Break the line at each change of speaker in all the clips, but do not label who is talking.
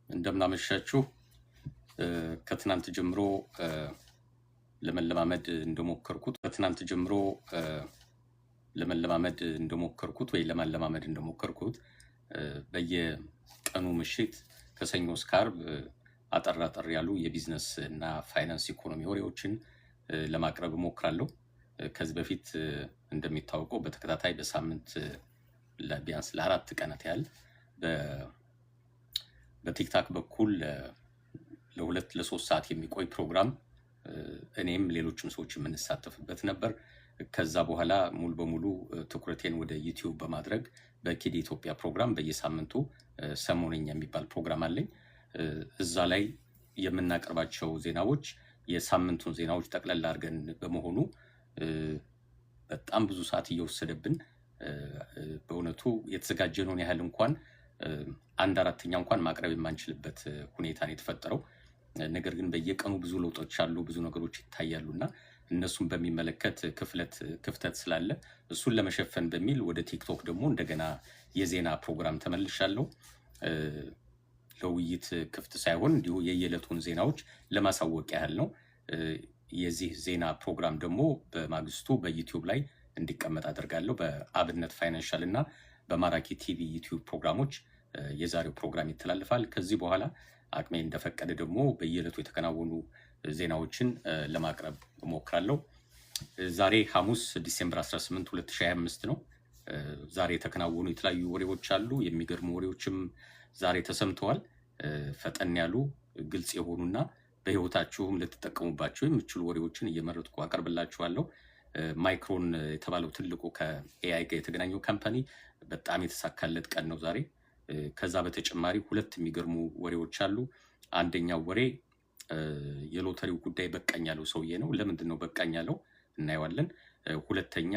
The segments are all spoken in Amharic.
እንደምናመሻችሁ ከትናንት ጀምሮ ለመለማመድ እንደሞከርኩት በየቀኑ ምሽት ከሰኞ እስከ ዓርብ አጠር ያሉ የቢዝነስ እና ፋይናንስ ኢኮኖሚ ወሬዎችን ለማቅረብ እሞክራለሁ። ከዚህ በፊት እንደሚታወቀው በተከታታይ በሳምንት ቢያንስ ለ4 ቀናት ያህል በቲክታክ በኩል ለ2-3 ሰዓት የሚቆይ ፕሮግራም እኔም ሌሎችም ሰዎች የምንሳተፍበት ነበር። ከዛ በኋላ ሙሉ በሙሉ ትኩረቴን ወደ ዩቲዩብ በማድረግ በኪድ ኢትዮጵያ ፕሮግራም በየሳምንቱ ሰሞነኛ የሚባል ፕሮግራም አለኝ። እዛ ላይ የምናቀርባቸው ዜናዎች የሳምንቱን ዜናዎች ጠቅለል አድርገን በመሆኑ በጣም ብዙ ሰዓት እየወሰደብን በእውነቱ የተዘጋጀነውን ያህል እንኳን 1/4 እንኳን ማቅረብ የማንችልበት ሁኔታ ነው የተፈጠረው። ነገር ግን በየቀኑ ብዙ ለውጦች አሉ፣ ብዙ ነገሮች ይታያሉና እነሱን በሚመለከት ክፍተት ስላለ እሱን ለመሸፈን በሚል ወደ ቲክቶክ ደግሞ እንደገና የዜና ፕሮግራም ተመልሻለሁ። ለውይይት ክፍት ሳይሆን እንዲሁ የየዕለቱን ዜናዎች ለማሳወቅ ያህል ነው። የዚህ ዜና ፕሮግራም ደግሞ በማግስቱ በዩቲዩብ ላይ እንዲቀመጥ አደርጋለሁ። በአብነት ፋይናንሻል እና በማራኪ ቲቪ ዩቲዩብ ፕሮግራሞች የዛሬው ፕሮግራም ይተላለፋል። ከዚህ በኋላ አቅሜ እንደፈቀደ ደግሞ በየዕለቱ የተከናወኑ ዜናዎችን ለማቅረብ እሞክራለሁ። ዛሬ ሐሙስ ዲሴምበር 18 2025 ነው። ዛሬ የተከናወኑ የተለያዩ ወሬዎች አሉ። የሚገርሙ ወሬዎችም ዛሬ ተሰምተዋል። ፈጠን ያሉ ግልጽ የሆኑና በህይወታችሁም ልትጠቀሙባቸው የምትችሉ ወሬዎችን እየመረጥኩ አቀርብላችኋለሁ። ማይክሮን የተባለው ትልቁ ከኤአይ ጋር የተገናኘው ካምፓኒ በጣም የተሳካለት ቀን ነው ዛሬ። ከዛ በተጨማሪ 2 የሚገርሙ ወሬዎች አሉ። አንደኛው ወሬ የሎተሪው ጉዳይ በቃኝ ያለው ሰውዬ ነው። ለምንድን ነው በቃኝ ያለው እናየዋለን። ሁለተኛ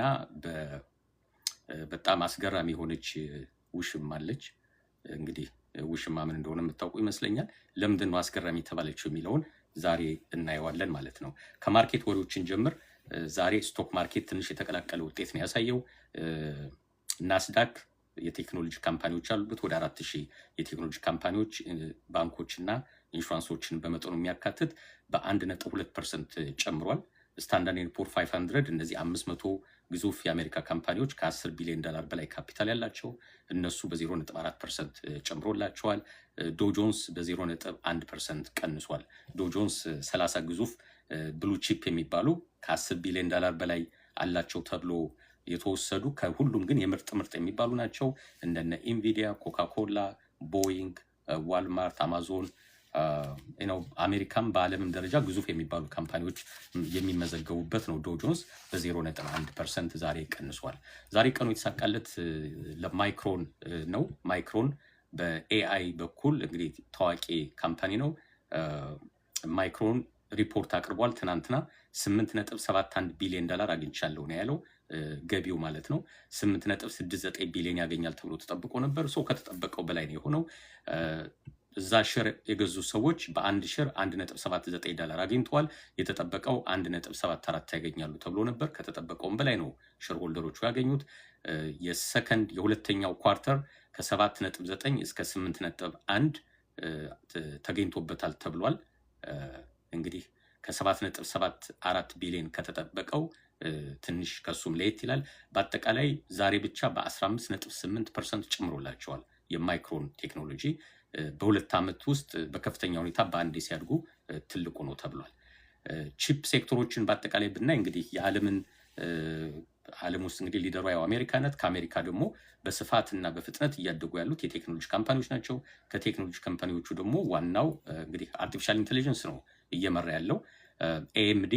በጣም አስገራሚ የሆነች ውሽማ አለች። እንግዲህ ውሽማ ምን እንደሆነ የምታውቁ ይመስለኛል። ለምንድን ነው አስገራሚ ተባለችው የሚለውን ዛሬ እናየዋለን ማለት ነው። ከማርኬት ወሬዎችን ጀምር። ዛሬ ስቶክ ማርኬት ትንሽ የተቀላቀለ ውጤት ነው ያሳየው። ናስዳክ የቴክኖሎጂ ካምፓኒዎች አሉበት ወደ 4000 የቴክኖሎጂ ካምፓኒዎች፣ ባንኮች እና ኢንሹራንሶችን በመጠኑ የሚያካትት በ1.2% ጨምሯል። ስታንዳርድ ኤንድ ፑር 500 እነዚህ 500 ግዙፍ የአሜሪካ ካምፓኒዎች ከ10 ቢሊዮን ዶላር በላይ ካፒታል ያላቸው እነሱ በ0.4% ጨምሮላቸዋል። ዶው ጆንስ በ0.1% ቀንሷል። ዶው ጆንስ 30 ግዙፍ ብሉ ቺፕ የሚባሉ ከ10 ቢሊዮን ዶላር በላይ አላቸው ተብሎ የተወሰዱ ከሁሉም ግን ምርጥ የሚባሉ ናቸው። እንደነ ኢንቪዲያ፣ ኮካኮላ፣ ቦይንግ፣ ዋልማርት፣ አማዞን አሜሪካም በዓለምም ደረጃ ግዙፍ የሚባሉ ካምፓኒዎች የሚመዘገቡበት ነው። ዶው ጆንስ በ0.1% ዛሬ ቀንሷል። ዛሬ ቀኑ የተሳካለት ለማይክሮን ነው። ማይክሮን በኤአይ በኩል እንግዲህ ታዋቂ ካምፓኒ ነው። ማይክሮን ሪፖርት አቅርቧል። ትናንትና 8.71 ቢሊዮን ዶላር አግኝቻለሁ ነው ያለው። ገቢው ማለት ነው 8.69 ቢሊዮን ያገኛል ተብሎ ተጠብቆ ነበር። ከተጠበቀው በላይ ነው የሆነው። እዛ ሼር የገዙ ሰዎች በአንድ ሼር 1.79 ዶላር አግኝተዋል። የተጠበቀው 1.74 ያገኛሉ ተብሎ ነበር። ከተጠበቀውም በላይ ነው ሼር ሆልደሮቹ ያገኙት። የሁለተኛው ኳርተር ከ7.9 እስከ 8.1 ተገኝቶበታል ተብሏል። እንግዲህ ከ7.74 ቢሊዮን ከተጠበቀው ትንሽ ከሱም ለየት ይላል። በአጠቃላይ ዛሬ ብቻ በ15.8% ጨምሮላቸዋል። የማይክሮን ቴክኖሎጂ በ2 ዓመት ውስጥ በከፍተኛ ሁኔታ በአንዴ ሲያድጉ ትልቁ ነው ተብሏል። ቺፕ ሴክተሮችን በአጠቃላይ ብናይ እንግዲህ ዓለም ውስጥ እንግዲህ ሊደሯ ያው አሜሪካ ናት። ከአሜሪካ ደግሞ በስፋትና በፍጥነት እያደጉ ያሉት የቴክኖሎጂ ካምፓኒዎች ናቸው። ከቴክኖሎጂ ካምፓኒዎቹ ደግሞ ዋናው እንግዲህ አርቲፊሻል ኢንቴሊጀንስ ነው እየመራ ያለው። ኤኤምዲ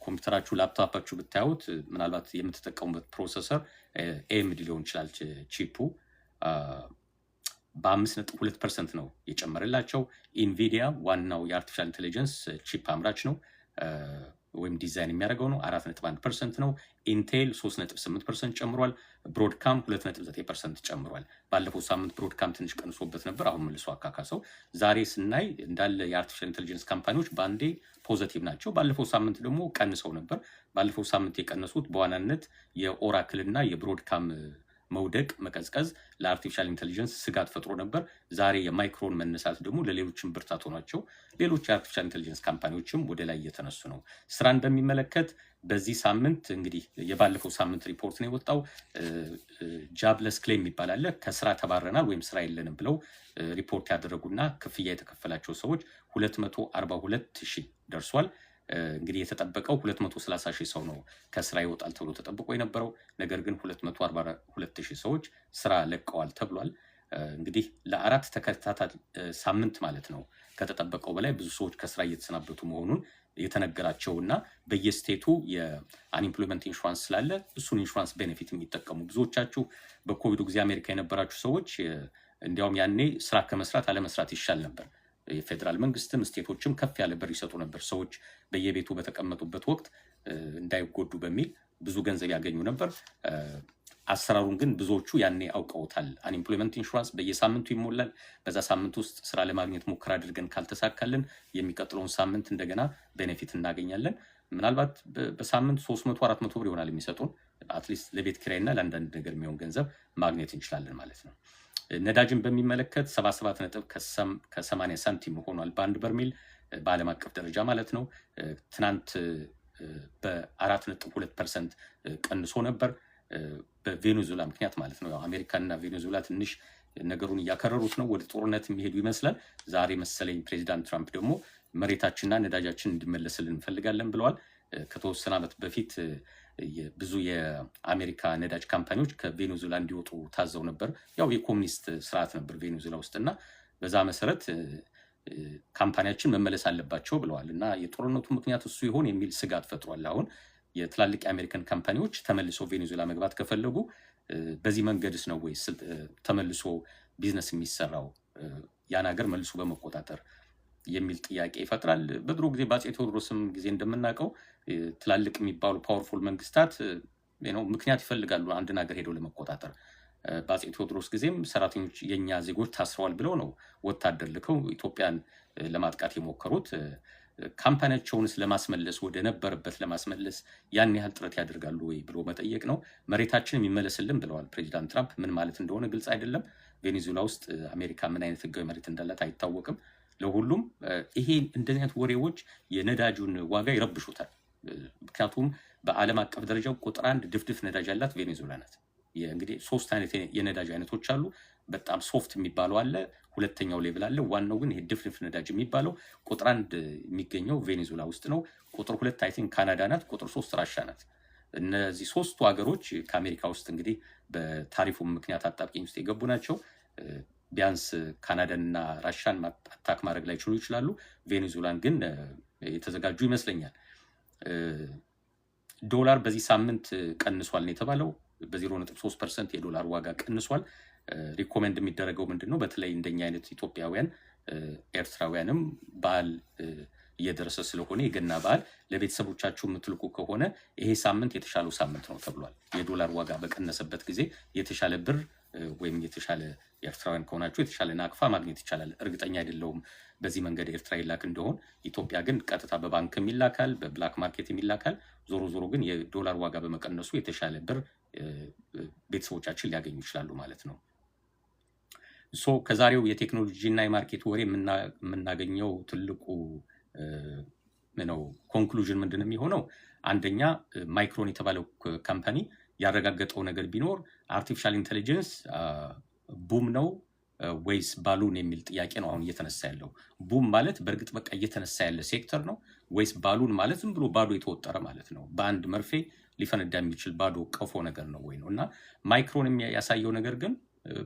ኮምፒውተራችሁ ላፕቶፓችሁ ብታዩት ምናልባት የምትጠቀሙበት ፕሮሰሰር ኤኤምዲ ሊሆን ይችላል። ቺፑ በ5.2% ነው የጨመረላቸው። ኢንቪዲያ ዋናው የአርቲፊሻል ኢንቴሊጀንስ ቺፕ አምራች ነው ወይም ዲዛይን የሚያደርገው ነው። 4.1% ነው። ኢንቴል 3.8% ጨምሯል። ብሮድካም 2.9% ጨምሯል። ባለፈው ሳምንት ብሮድካም ትንሽ ቀንሶበት ነበር፣ አሁን መልሶ አካካሰው። ዛሬ ስናይ እንዳለ የአርቲፊሻል ኢንቴሊጀንስ ካምፓኒዎች በአንዴ ፖዚቲቭ ናቸው። ባለፈው ሳምንት ደግሞ ቀንሰው ነበር። ባለፈው ሳምንት የቀነሱት በዋናነት የኦራክል እና የብሮድካም መውደቅ መቀዝቀዝ ለአርቲፊሻል ኢንቴሊጀንስ ስጋት ፈጥሮ ነበር። ዛሬ የማይክሮን መነሳት ደግሞ ለሌሎችም ብርታት ሆኗቸው ሌሎች የአርቲፊሻል ኢንቴሊጀንስ ካምፓኒዎችም ወደ ላይ እየተነሱ ነው። ስራን በሚመለከት በዚህ ሳምንት እንግዲህ የባለፈው ሳምንት ሪፖርት ነው የወጣው። ጃብለስ ክሌም ይባላል። ከስራ ተባረናል ወይም ስራ የለንም ብለው ሪፖርት ያደረጉና ክፍያ የተከፈላቸው ሰዎች 242,000 ደርሷል። እንግዲህ የተጠበቀው 230,000 ሰው ነው ከስራ ይወጣል ተብሎ ተጠብቆ የነበረው። ነገር ግን 242,000 ሰዎች ስራ ለቀዋል ተብሏል። እንግዲህ ለአራት ተከታታይ ሳምንት ማለት ነው ከተጠበቀው በላይ ብዙ ሰዎች ከስራ እየተሰናበቱ መሆኑን የተነገራቸውና በየስቴቱ የአንኢምፕሎይመንት ኢንሹራንስ ስላለ እሱን ኢንሹራንስ ቤኔፊት የሚጠቀሙ ብዙዎቻችሁ በኮቪዱ ጊዜ አሜሪካ የነበራችሁ ሰዎች እንዲያውም ያኔ ስራ ከመስራት አለመስራት ይሻል ነበር። የፌደራል መንግስትም ስቴቶችም ከፍ ያለ ብር ይሰጡ ነበር። ሰዎች በየቤቱ በተቀመጡበት ወቅት እንዳይጎዱ በሚል ብዙ ገንዘብ ያገኙ ነበር። አሰራሩን ግን ብዙዎቹ ያኔ አውቀውታል። አንኢምፕሎይመንት ኢንሹራንስ በየሳምንቱ ይሞላል። በዛ ሳምንት ውስጥ ስራ ለማግኘት ሙከራ አድርገን ካልተሳካልን የሚቀጥለውን ሳምንት እንደገና ቤኔፊት እናገኛለን። ምናልባት በሳምንት 300-400 ብር ይሆናል የሚሰጡን። አትሊስት ለቤት ኪራይና ለአንዳንድ ነገር የሚሆን ገንዘብ ማግኘት እንችላለን ማለት ነው። ነዳጅን በሚመለከት 77.80 ሳንቲም ሆኗል በአንድ በርሜል በዓለም አቀፍ ደረጃ ማለት ነው። ትናንት በ4.2% ቀንሶ ነበር በቬኔዙዌላ ምክንያት ማለት ነው። አሜሪካና ቬኔዙዌላ ትንሽ ነገሩን እያከረሩት ነው፣ ወደ ጦርነት የሚሄዱ ይመስላል። ዛሬ መሰለኝ ፕሬዚዳንት ትራምፕ ደግሞ መሬታችንና ነዳጃችን እንዲመለስልን እንፈልጋለን ብለዋል። ከተወሰነ ዓመት በፊት ብዙ የአሜሪካ ነዳጅ ካምፓኒዎች ከቬኔዙዌላ እንዲወጡ ታዘው ነበር። ያው የኮሚኒስት ስርዓት ነበር ቬኔዙዌላ ውስጥ እና በዛ መሰረት ካምፓኒያችን መመለስ አለባቸው ብለዋል። እና የጦርነቱ ምክንያት እሱ ይሆን የሚል ስጋት ፈጥሯል። አሁን የትላልቅ የአሜሪካን ካምፓኒዎች ተመልሶ ቬኔዙዌላ መግባት ከፈለጉ በዚህ መንገድስ ነው ወይ ተመልሶ ቢዝነስ የሚሰራው ያን ሀገር መልሶ በመቆጣጠር የሚል ጥያቄ ይፈጥራል። በድሮ ጊዜ በአፄ ቴዎድሮስም ጊዜ እንደምናውቀው ትላልቅ የሚባሉ ፓወርፉል መንግስታት ምክንያት ይፈልጋሉ አንድን ሀገር ሄደው ለመቆጣጠር። በአፄ ቴዎድሮስ ጊዜም ሰራተኞች የኛ ዜጎች ታስረዋል ብለው ነው ወታደር ልከው ኢትዮጵያን ለማጥቃት የሞከሩት። ካምፓኒያቸውንስ ለማስመለስ ወደ ነበረበት ለማስመለስ ያን ያህል ጥረት ያደርጋሉ ወይ ብሎ መጠየቅ ነው። መሬታችን የሚመለስልን ብለዋል ፕሬዚዳንት ትራምፕ። ምን ማለት እንደሆነ ግልጽ አይደለም። ቬኔዙዌላ ውስጥ አሜሪካ ምን አይነት ህጋዊ መሬት እንዳላት አይታወቅም። ለሁሉም ይሄ እንደዚህ አይነት ወሬዎች የነዳጁን ዋጋ ይረብሹታል። ምክንያቱም በዓለም አቀፍ ደረጃ ቁጥር 1 ድፍድፍ ነዳጅ ያላት ቬኔዙዌላ ናት። እንግዲህ 3 አይነት የነዳጅ አይነቶች አሉ። በጣም ሶፍት የሚባለው አለ፣ ሁለተኛው ሌቭል አለ። ዋናው ግን ይሄ ድፍድፍ ነዳጅ የሚባለው ቁጥር 1 የሚገኘው ቬኔዙዌላ ውስጥ ነው። ቁጥር 2 አይ ቲንክ ካናዳ ናት። ቁጥር 3 ራሻ ናት። እነዚህ ሶስቱ ሀገሮች ከአሜሪካ ውስጥ እንግዲህ በታሪፉ ምክንያት አጣብቂኝ ውስጥ የገቡ ናቸው። ቢያንስ ካናዳንና ራሻን አታክ ማድረግ ላይ ችሉ ይችላሉ። ቬኔዙዌላን ግን የተዘጋጁ ይመስለኛል። ዶላር በዚህ ሳምንት ቀንሷል ነው የተባለው። በ0.3% የዶላር ዋጋ ቀንሷል። ሪኮሜንድ የሚደረገው ምንድነው? በተለይ እንደኛ አይነት ኢትዮጵያውያን ኤርትራውያንም በዓል እየደረሰ ስለሆነ የገና በዓል ለቤተሰቦቻችሁ የምትልኩ ከሆነ ይሄ ሳምንት የተሻለው ሳምንት ነው ተብሏል። የዶላር ዋጋ በቀነሰበት ጊዜ የተሻለ ብር ወይም የተሻለ ኤርትራውያን ከሆናችሁ የተሻለ ናቅፋ ማግኘት ይቻላል። እርግጠኛ አይደለሁም በዚህ መንገድ ኤርትራ ይላክ እንደሆን። ኢትዮጵያ ግን ቀጥታ በባንክ የሚላካል፣ በብላክ ማርኬት የሚላካል። ዞሮ ዞሮ ግን የዶላር ዋጋ በመቀነሱ የተሻለ ብር ቤተሰቦቻችን ሊያገኙ ይችላሉ ማለት ነው። ከዛሬው የቴክኖሎጂ እና የማርኬት ወሬ የምናገኘው ትልቁ ኮንክሉዥን ምንድን የሚሆነው? አንደኛ ማይክሮን የተባለው ካምፓኒ ያረጋገጠው ነገር ቢኖር አርቲፊሻል ኢንቴሊጀንስ ቡም ነው ወይስ ባሉን የሚል ጥያቄ ነው አሁን እየተነሳ ያለው። ቡም ማለት በእርግጥ በቃ እየተነሳ ያለ ሴክተር ነው ወይስ ባሉን ማለት ዝም ብሎ ባዶ የተወጠረ ማለት ነው? በአንድ መርፌ ሊፈነዳ የሚችል ባዶ ቀፎ ነገር ነው ወይ ነው? እና ማይክሮን ያሳየው ነገር ግን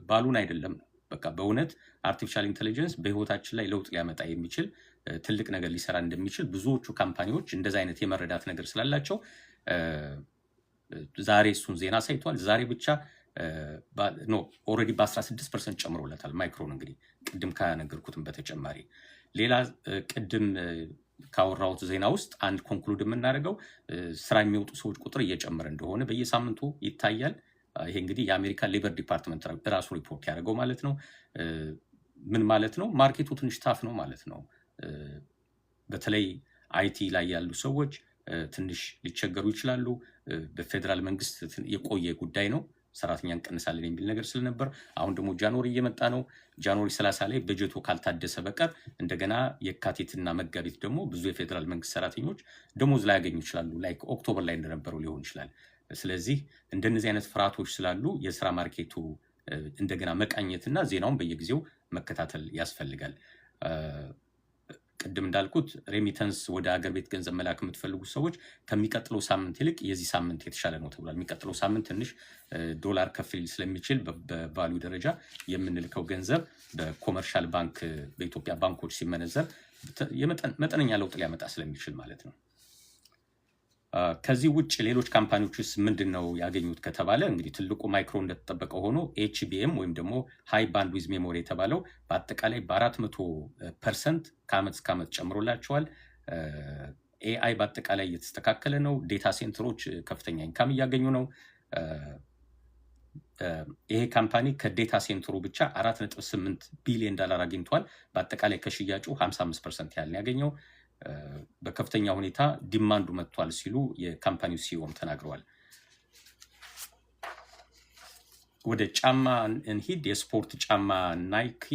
ባሉን አይደለም። በቃ በእውነት አርቲፊሻል ኢንቴሊጀንስ በህይወታችን ላይ ለውጥ ሊያመጣ የሚችል ትልቅ ነገር ሊሰራ እንደሚችል ብዙዎቹ ካምፓኒዎች እንደዛ አይነት የመረዳት ነገር ስላላቸው ዛሬ እሱን ዜና ሳይቷል። ዛሬ ብቻ ኦልሬዲ በ16% ጨምሮለታል ማይክሮን። እንግዲህ ቅድም ከነገርኩትም በተጨማሪ ሌላ ቅድም ካወራሁት ዜና ውስጥ አንድ ኮንክሉድ የምናደርገው ስራ የሚወጡ ሰዎች ቁጥር እየጨመረ እንደሆነ በየሳምንቱ ይታያል። ይሄ እንግዲህ የአሜሪካ ሌበር ዲፓርትመንት ራሱ ሪፖርት ያደርገው ማለት ነው። ምን ማለት ነው? ማርኬቱ ትንሽ ታፍ ነው ማለት ነው። በተለይ አይቲ ላይ ያሉ ሰዎች ትንሽ ሊቸገሩ ይችላሉ። በፌደራል መንግስት የቆየ ጉዳይ ነው። ሰራተኛ እንቀንሳለን የሚል ነገር ስለነበር አሁን ደግሞ ጃንዋሪ እየመጣ ነው። ጃንዋሪ 30 ላይ በጀቱ ካልታደሰ በቀር እንደገና የካቲትና መጋቢት ደግሞ ብዙ የፌዴራል መንግስት ሰራተኞች ደሞዝ ላይ ያገኙ ይችላሉ። ላይክ ኦክቶበር ላይ እንደነበረው ሊሆን ይችላል። ስለዚህ እንደነዚህ አይነት ፍርሃቶች ስላሉ የስራ ማርኬቱ እንደገና መቃኘትና ዜናውን በየጊዜው መከታተል ያስፈልጋል። ቅድም እንዳልኩት ሬሚተንስ ወደ ሀገር ቤት ገንዘብ መላክ የምትፈልጉ ሰዎች ከሚቀጥለው ሳምንት ይልቅ የዚህ ሳምንት የተሻለ ነው ተብሏል። የሚቀጥለው ሳምንት ትንሽ ዶላር ከፍ ሊል ስለሚችል በቫልዩ ደረጃ የምንልከው ገንዘብ በኮመርሻል ባንክ በኢትዮጵያ ባንኮች ሲመነዘር መጠነኛ ለውጥ ሊያመጣ ስለሚችል ማለት ነው። ከዚህ ውጭ ሌሎች ካምፓኒዎችስ ምንድን ነው ያገኙት ከተባለ እንግዲህ ትልቁ ማይክሮ እንደተጠበቀ ሆኖ HBM ወይም ደግሞ ሃይ ባንድዊዝ ሜሞሪ የተባለው በአጠቃላይ በ400% ከዓመት እስከ ዓመት ጨምሮላቸዋል። AI በአጠቃላይ እየተስተካከለ ነው። ዴታ ሴንተሮች ከፍተኛ ኢንካም እያገኙ ነው። ይሄ ካምፓኒ ከዴታ ሴንተሩ ብቻ $4.8 ቢሊዮን አግኝቷል። በአጠቃላይ ከሽያጩ 55% ያህል ያገኘው በከፍተኛ ሁኔታ ዲማንዱ መጥቷል ሲሉ የካምፓኒው ሲኢኦም ተናግረዋል። ወደ ጫማ እንሂድ። የስፖርት ጫማ ናይኪ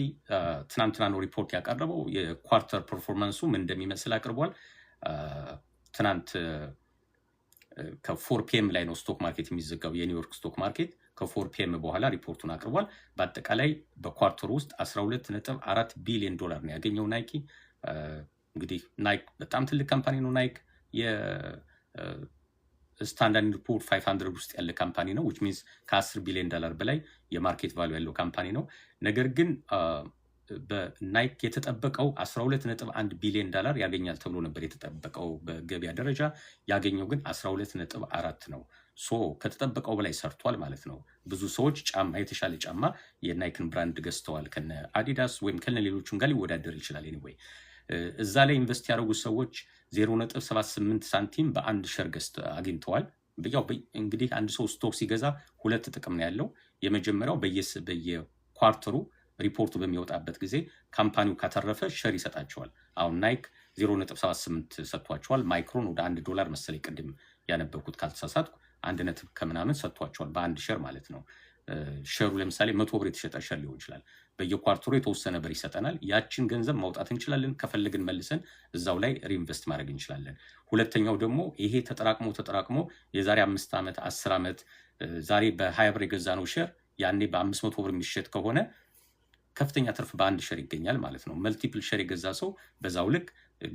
ትናንትና ነው ሪፖርት ያቀረበው። የኳርተር ፐርፎርማንሱ ምን እንደሚመስል አቅርቧል። ትናንት ከ4 PM ላይ ነው ስቶክ ማርኬት የሚዘጋው የኒውዮርክ ስቶክ ማርኬት። ከ4 PM በኋላ ሪፖርቱን አቅርቧል። በአጠቃላይ በኳርተሩ ውስጥ $12.4 ቢሊዮን ነው ያገኘው ናይኪ። እንግዲህ ናይክ በጣም ትልቅ ካምፓኒ ነው። ናይክ የስታንዳርድ ፑር 500 ውስጥ ያለ ካምፓኒ ነው። which means ከ10 ቢሊዮን በላይ የማርኬት ቫልዩ ያለው ካምፓኒ ነው። ነገር ግን በናይክ የተጠበቀው $12.1 ቢሊዮን ያገኛል ተብሎ ነበር የተጠበቀው በገበያ ደረጃ። ያገኘው ግን 12.4 ነው። ከተጠበቀው በላይ ሰርቷል ማለት ነው። ብዙ ሰዎች የተሻለ ጫማ የናይክን ብራንድ ገዝተዋል። ከነ አዲዳስ ወይም ከነ ሌሎቹም ጋር ሊወዳደር ይችላል። ኤኒዌይ እዛ ላይ ኢንቨስት ያደረጉ ሰዎች 0.78 ሳንቲም በአንድ ሸር አግኝተዋል። ያው እንግዲህ አንድ ሰው ስቶክ ሲገዛ ሁለት ጥቅም ነው ያለው። የመጀመሪያው በየኳርተሩ ሪፖርቱ በሚወጣበት ጊዜ ካምፓኒው ካተረፈ ሸር ይሰጣቸዋል። አሁን ናይክ 0.78 ሰጥቷቸዋል። ማይክሮን ወደ $1 መሰለኝ ቅድም ያነበብኩት ካልተሳሳትኩ 1 ነጥብ ከምናምን ሰጥቷቸዋል በአንድ ሸር ማለት ነው። ሸሩ ለምሳሌ 100 ብር የተሸጠ ሸር ሊሆን ይችላል። በየኳርተሩ የተወሰነ ብር ይሰጠናል። ያችን ገንዘብ ማውጣት እንችላለን። ከፈለግን መልሰን እዛው ላይ ሪኢንቨስት ማድረግ እንችላለን። ሁለተኛው ደግሞ ይሄ ተጠራቅሞ የዛሬ 5 ዓመት 10 ዓመት ዛሬ በ20 ብር የገዛነው ሸር ያኔ በ500 ብር የሚሸጥ ከሆነ ከፍተኛ ትርፍ በአንድ ሸር ይገኛል ማለት ነው። መልቲፕል ሸር የገዛ ሰው በዛው ልክ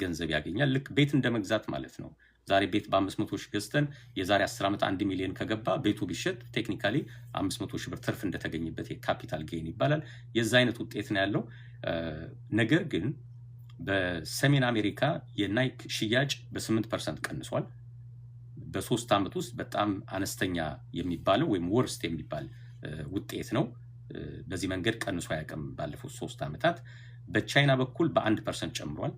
ገንዘብ ያገኛል። ልክ ቤት እንደመግዛት ማለት ነው። ዛሬ ቤት በ500 ሺህ ገዝተን የዛሬ 10 ዓመት 1 ሚሊዮን ከገባ ቤቱ ቢሸጥ ቴክኒካሊ 500 ሺህ ብር ትርፍ እንደተገኘበት የካፒታል ጌን ይባላል። የዛ አይነት ውጤት ነው ያለው። ነገር ግን በሰሜን አሜሪካ የናይክ ሽያጭ በ8% ቀንሷል። በ3 ዓመት ውስጥ በጣም አነስተኛ የሚባለው ወይም ወርስት የሚባል ውጤት ነው። በዚህ መንገድ ቀንሶ አያውቅም ባለፉት 3 ዓመታት። በቻይና በኩል በ1% ጨምሯል።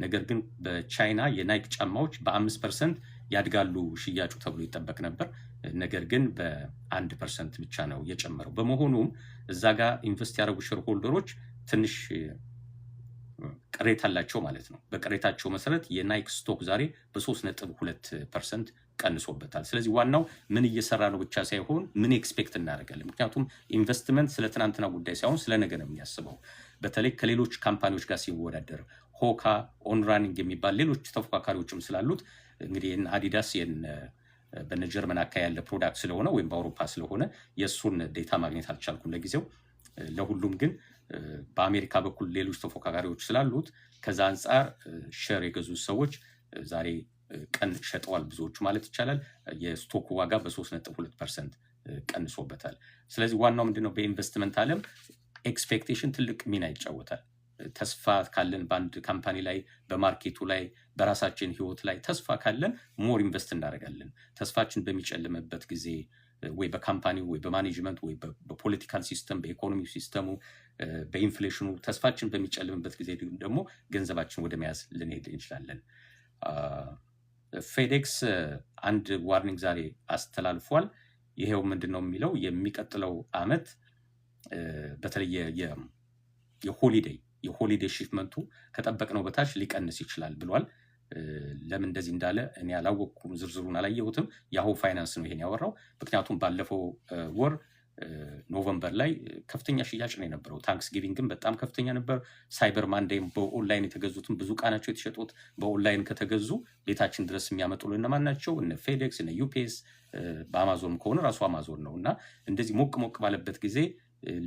ነገር ግን በቻይና የናይክ ጫማዎች በ5% ያድጋሉ ሽያጩ ተብሎ ይጠበቅ ነበር። ነገር ግን በ1% ብቻ ነው የጨመረው። በመሆኑም እዛ ጋር ኢንቨስት ያደረጉ ሼር ሆልደሮች ትንሽ ቅሬታ አላቸው ማለት ነው። በቅሬታቸው መሰረት የናይክ ስቶክ ዛሬ በ3.2% ቀንሶበታል። ስለዚህ ዋናው ምን እየሰራ ነው ብቻ ሳይሆን ምን ኤክስፔክት እናደርጋለን። ምክንያቱም ኢንቨስትመንት ስለ ትናንትና ጉዳይ ሳይሆን ስለ ነገ ነው የሚያስበው። በተለይ ከሌሎች ካምፓኒዎች ጋር ሲወዳደር ሆካ፣ ኦንራኒንግ የሚባል ሌሎች ተፎካካሪዎችም ስላሉት እንግዲህ አዲዳስ በነ ጀርመን አካባቢ ያለ ፕሮዳክት ስለሆነ ወይም በአውሮፓ ስለሆነ የእሱን ዴታ ማግኘት አልቻልኩም ለጊዜው። ለሁሉም ግን በአሜሪካ በኩል ሌሎች ተፎካካሪዎች ስላሉት ከዛ አንጻር ሼር የገዙ ሰዎች ዛሬ ቀን ሸጠዋል ብዙዎቹ ማለት ይቻላል። የስቶክ ዋጋ በ3.2% ቀንሶበታል። ስለዚህ ዋናው ምንድነው? በኢንቨስትመንት ዓለም ኤክስፔክቴሽን ትልቅ ሚና ይጫወታል። ተስፋ ካለን በአንድ ካምፓኒ ላይ፣ በማርኬቱ ላይ፣ በራሳችን ህይወት ላይ ተስፋ ካለን ሞር ኢንቨስት እናደርጋለን። ተስፋችን በሚጨልምበት ጊዜ ወይ በካምፓኒው ወይ በማኔጅመንት ወይ በፖለቲካል ሲስተም፣ በኢኮኖሚ ሲስተሙ፣ በኢንፍሌሽኑ ተስፋችን በሚጨልምበት ጊዜ ደግሞ ገንዘባችን ወደ መያዝ ልንሄድ እንችላለን። ፌዴክስ አንድ ዋርኒንግ ዛሬ አስተላልፏል። ይሄው ምንድነው የሚለው የሚቀጥለው ዓመት በተለይ የሆሊዴይ ሽፍመንቱ ከጠበቅነው በታች ሊቀንስ ይችላል ብሏል። ለምን እንደዚህ እንዳለ እኔ አላወቅኩም፣ ዝርዝሩን አላየሁትም። ያሁ ፋይናንስ ነው ይሄን ያወራው። ምክንያቱም ባለፈው ወር ኖቨምበር ላይ ከፍተኛ ሽያጭ ነው የነበረው። ታንክስ ጊቪንግም በጣም ከፍተኛ ነበር። ሳይበር ማንዴይም በኦንላይን የተገዙትም ብዙ ዕቃ ናቸው የተሸጡት። በኦንላይን ከተገዙ ቤታችን ድረስ የሚያመጡልን እነማን ናቸው? እነ ፌዴክስ፣ እነ ዩፒኤስ፣ በአማዞን ከሆነ ራሱ አማዞን ነው። እና እንደዚህ ሞቅ ሞቅ ባለበት ጊዜ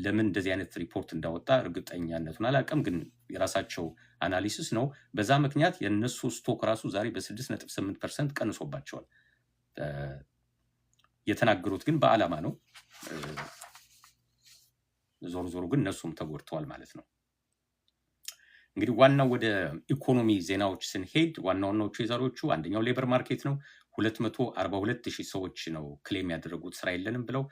ለምን እንደዚህ አይነት ሪፖርት እንዳወጣ እርግጠኛነቱን አላውቅም፣ ግን የራሳቸው አናሊሲስ ነው። በዛ ምክንያት የእነሱ ስቶክ ራሱ ዛሬ በ6.8% ቀንሶባቸዋል። የተናገሩት ግን በዓላማ ነው። ዞሮ ዞሮ ግን እነሱም ተጎድተዋል ማለት ነው። እንግዲህ ዋናው ወደ ኢኮኖሚ ዜናዎች ስንሄድ ዋናዎቹ የዛሬዎቹ አንደኛው ሌበር ማርኬት ነው። 242,000 ሰዎች ነው ክሌም ያደረጉት ስራ የለንም ብለው።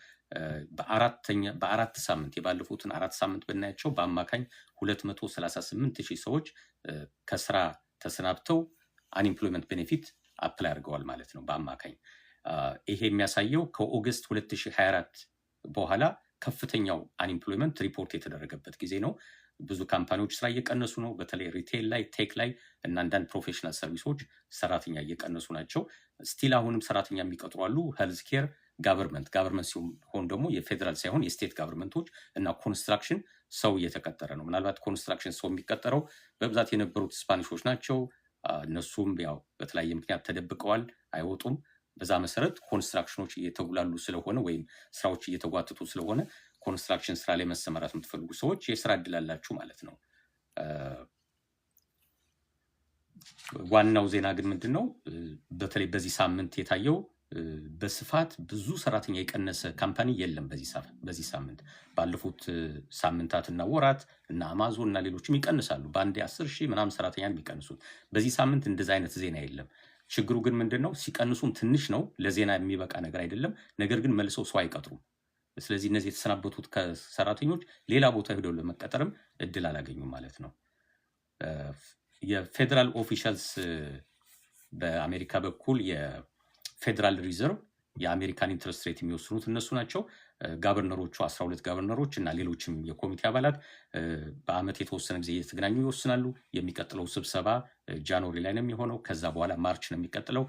በአራት ሳምንት የባለፉትን 4 ሳምንት ብናያቸው በአማካኝ 238,000 ሰዎች ከስራ ተሰናብተው አንኢምፕሎይመንት ቤኔፊት አፕላይ አድርገዋል ማለት ነው በአማካኝ። ይሄ የሚያሳየው ከኦገስት 2024 በኋላ ከፍተኛው አንኢምፕሎይመንት ሪፖርት የተደረገበት ጊዜ ነው። ብዙ ካምፓኒዎች ስራ እየቀነሱ ነው። በተለይ ሪቴል ላይ፣ ቴክ ላይ እና አንዳንድ ፕሮፌሽናል ሰርቪሶች ሰራተኛ እየቀነሱ ናቸው። ስቲል አሁንም ሰራተኛ የሚቀጥሩ አሉ። ሄልዝ ኬር፣ ጋቨርንመንት ሲሆን ደግሞ የፌዴራል ሳይሆን የስቴት ጋቨርንመንቶች እና ኮንስትራክሽን ሰው እየተቀጠረ ነው። ምናልባት ኮንስትራክሽን ሰው የሚቀጠረው በብዛት የነበሩት ስፓኒሾች ናቸው። እነሱም ያው በተለያየ ምክንያት ተደብቀዋል፣ አይወጡም። በዛ መሰረት ኮንስትራክሽኖች እየተጉላሉ ስለሆነ ወይም ስራዎች እየተጓተቱ ስለሆነ ኮንስትራክሽን ስራ ላይ መሰማራት የምትፈልጉ ሰዎች የስራ እድል አላችሁ ማለት ነው። ዋናው ዜና ግን ምንድን ነው? በተለይ በዚህ ሳምንት የታየው በስፋት ብዙ ሰራተኛ የቀነሰ ካምፓኒ የለም በዚህ ሳምንት። ባለፉት ሳምንታትና ወራት እና አማዞን እና ሌሎችም ይቀንሳሉ። በአንዴ 10,000 ምናምን ሰራተኛ የሚቀንሱት። በዚህ ሳምንት እንደዚ አይነት ዜና የለም። ችግሩ ግን ምንድን ነው? ሲቀንሱም ትንሽ ነው፣ ለዜና የሚበቃ ነገር አይደለም። ነገር ግን መልሰው ሰው አይቀጥሩም። ስለዚህ እነዚህ የተሰናበቱት ከሰራተኞች ሌላ ቦታ ሄደው ለመቀጠርም እድል አላገኙም ማለት ነው። የፌዴራል ኦፊሻልስ በአሜሪካ በኩል የፌዴራል ሪዘርቭ የአሜሪካን ኢንትረስት ሬት የሚወስኑት እነሱ ናቸው። ጋቨርነሮቹ 12 ጋቨርነሮች እና ሌሎችም የኮሚቴ አባላት በአመት የተወሰነ ጊዜ እየተገናኙ ይወስናሉ። የሚቀጥለው ስብሰባ ጃንዋሪ ላይ ነው የሚሆነው። ከዛ በኋላ ማርች ነው የሚቀጥለው።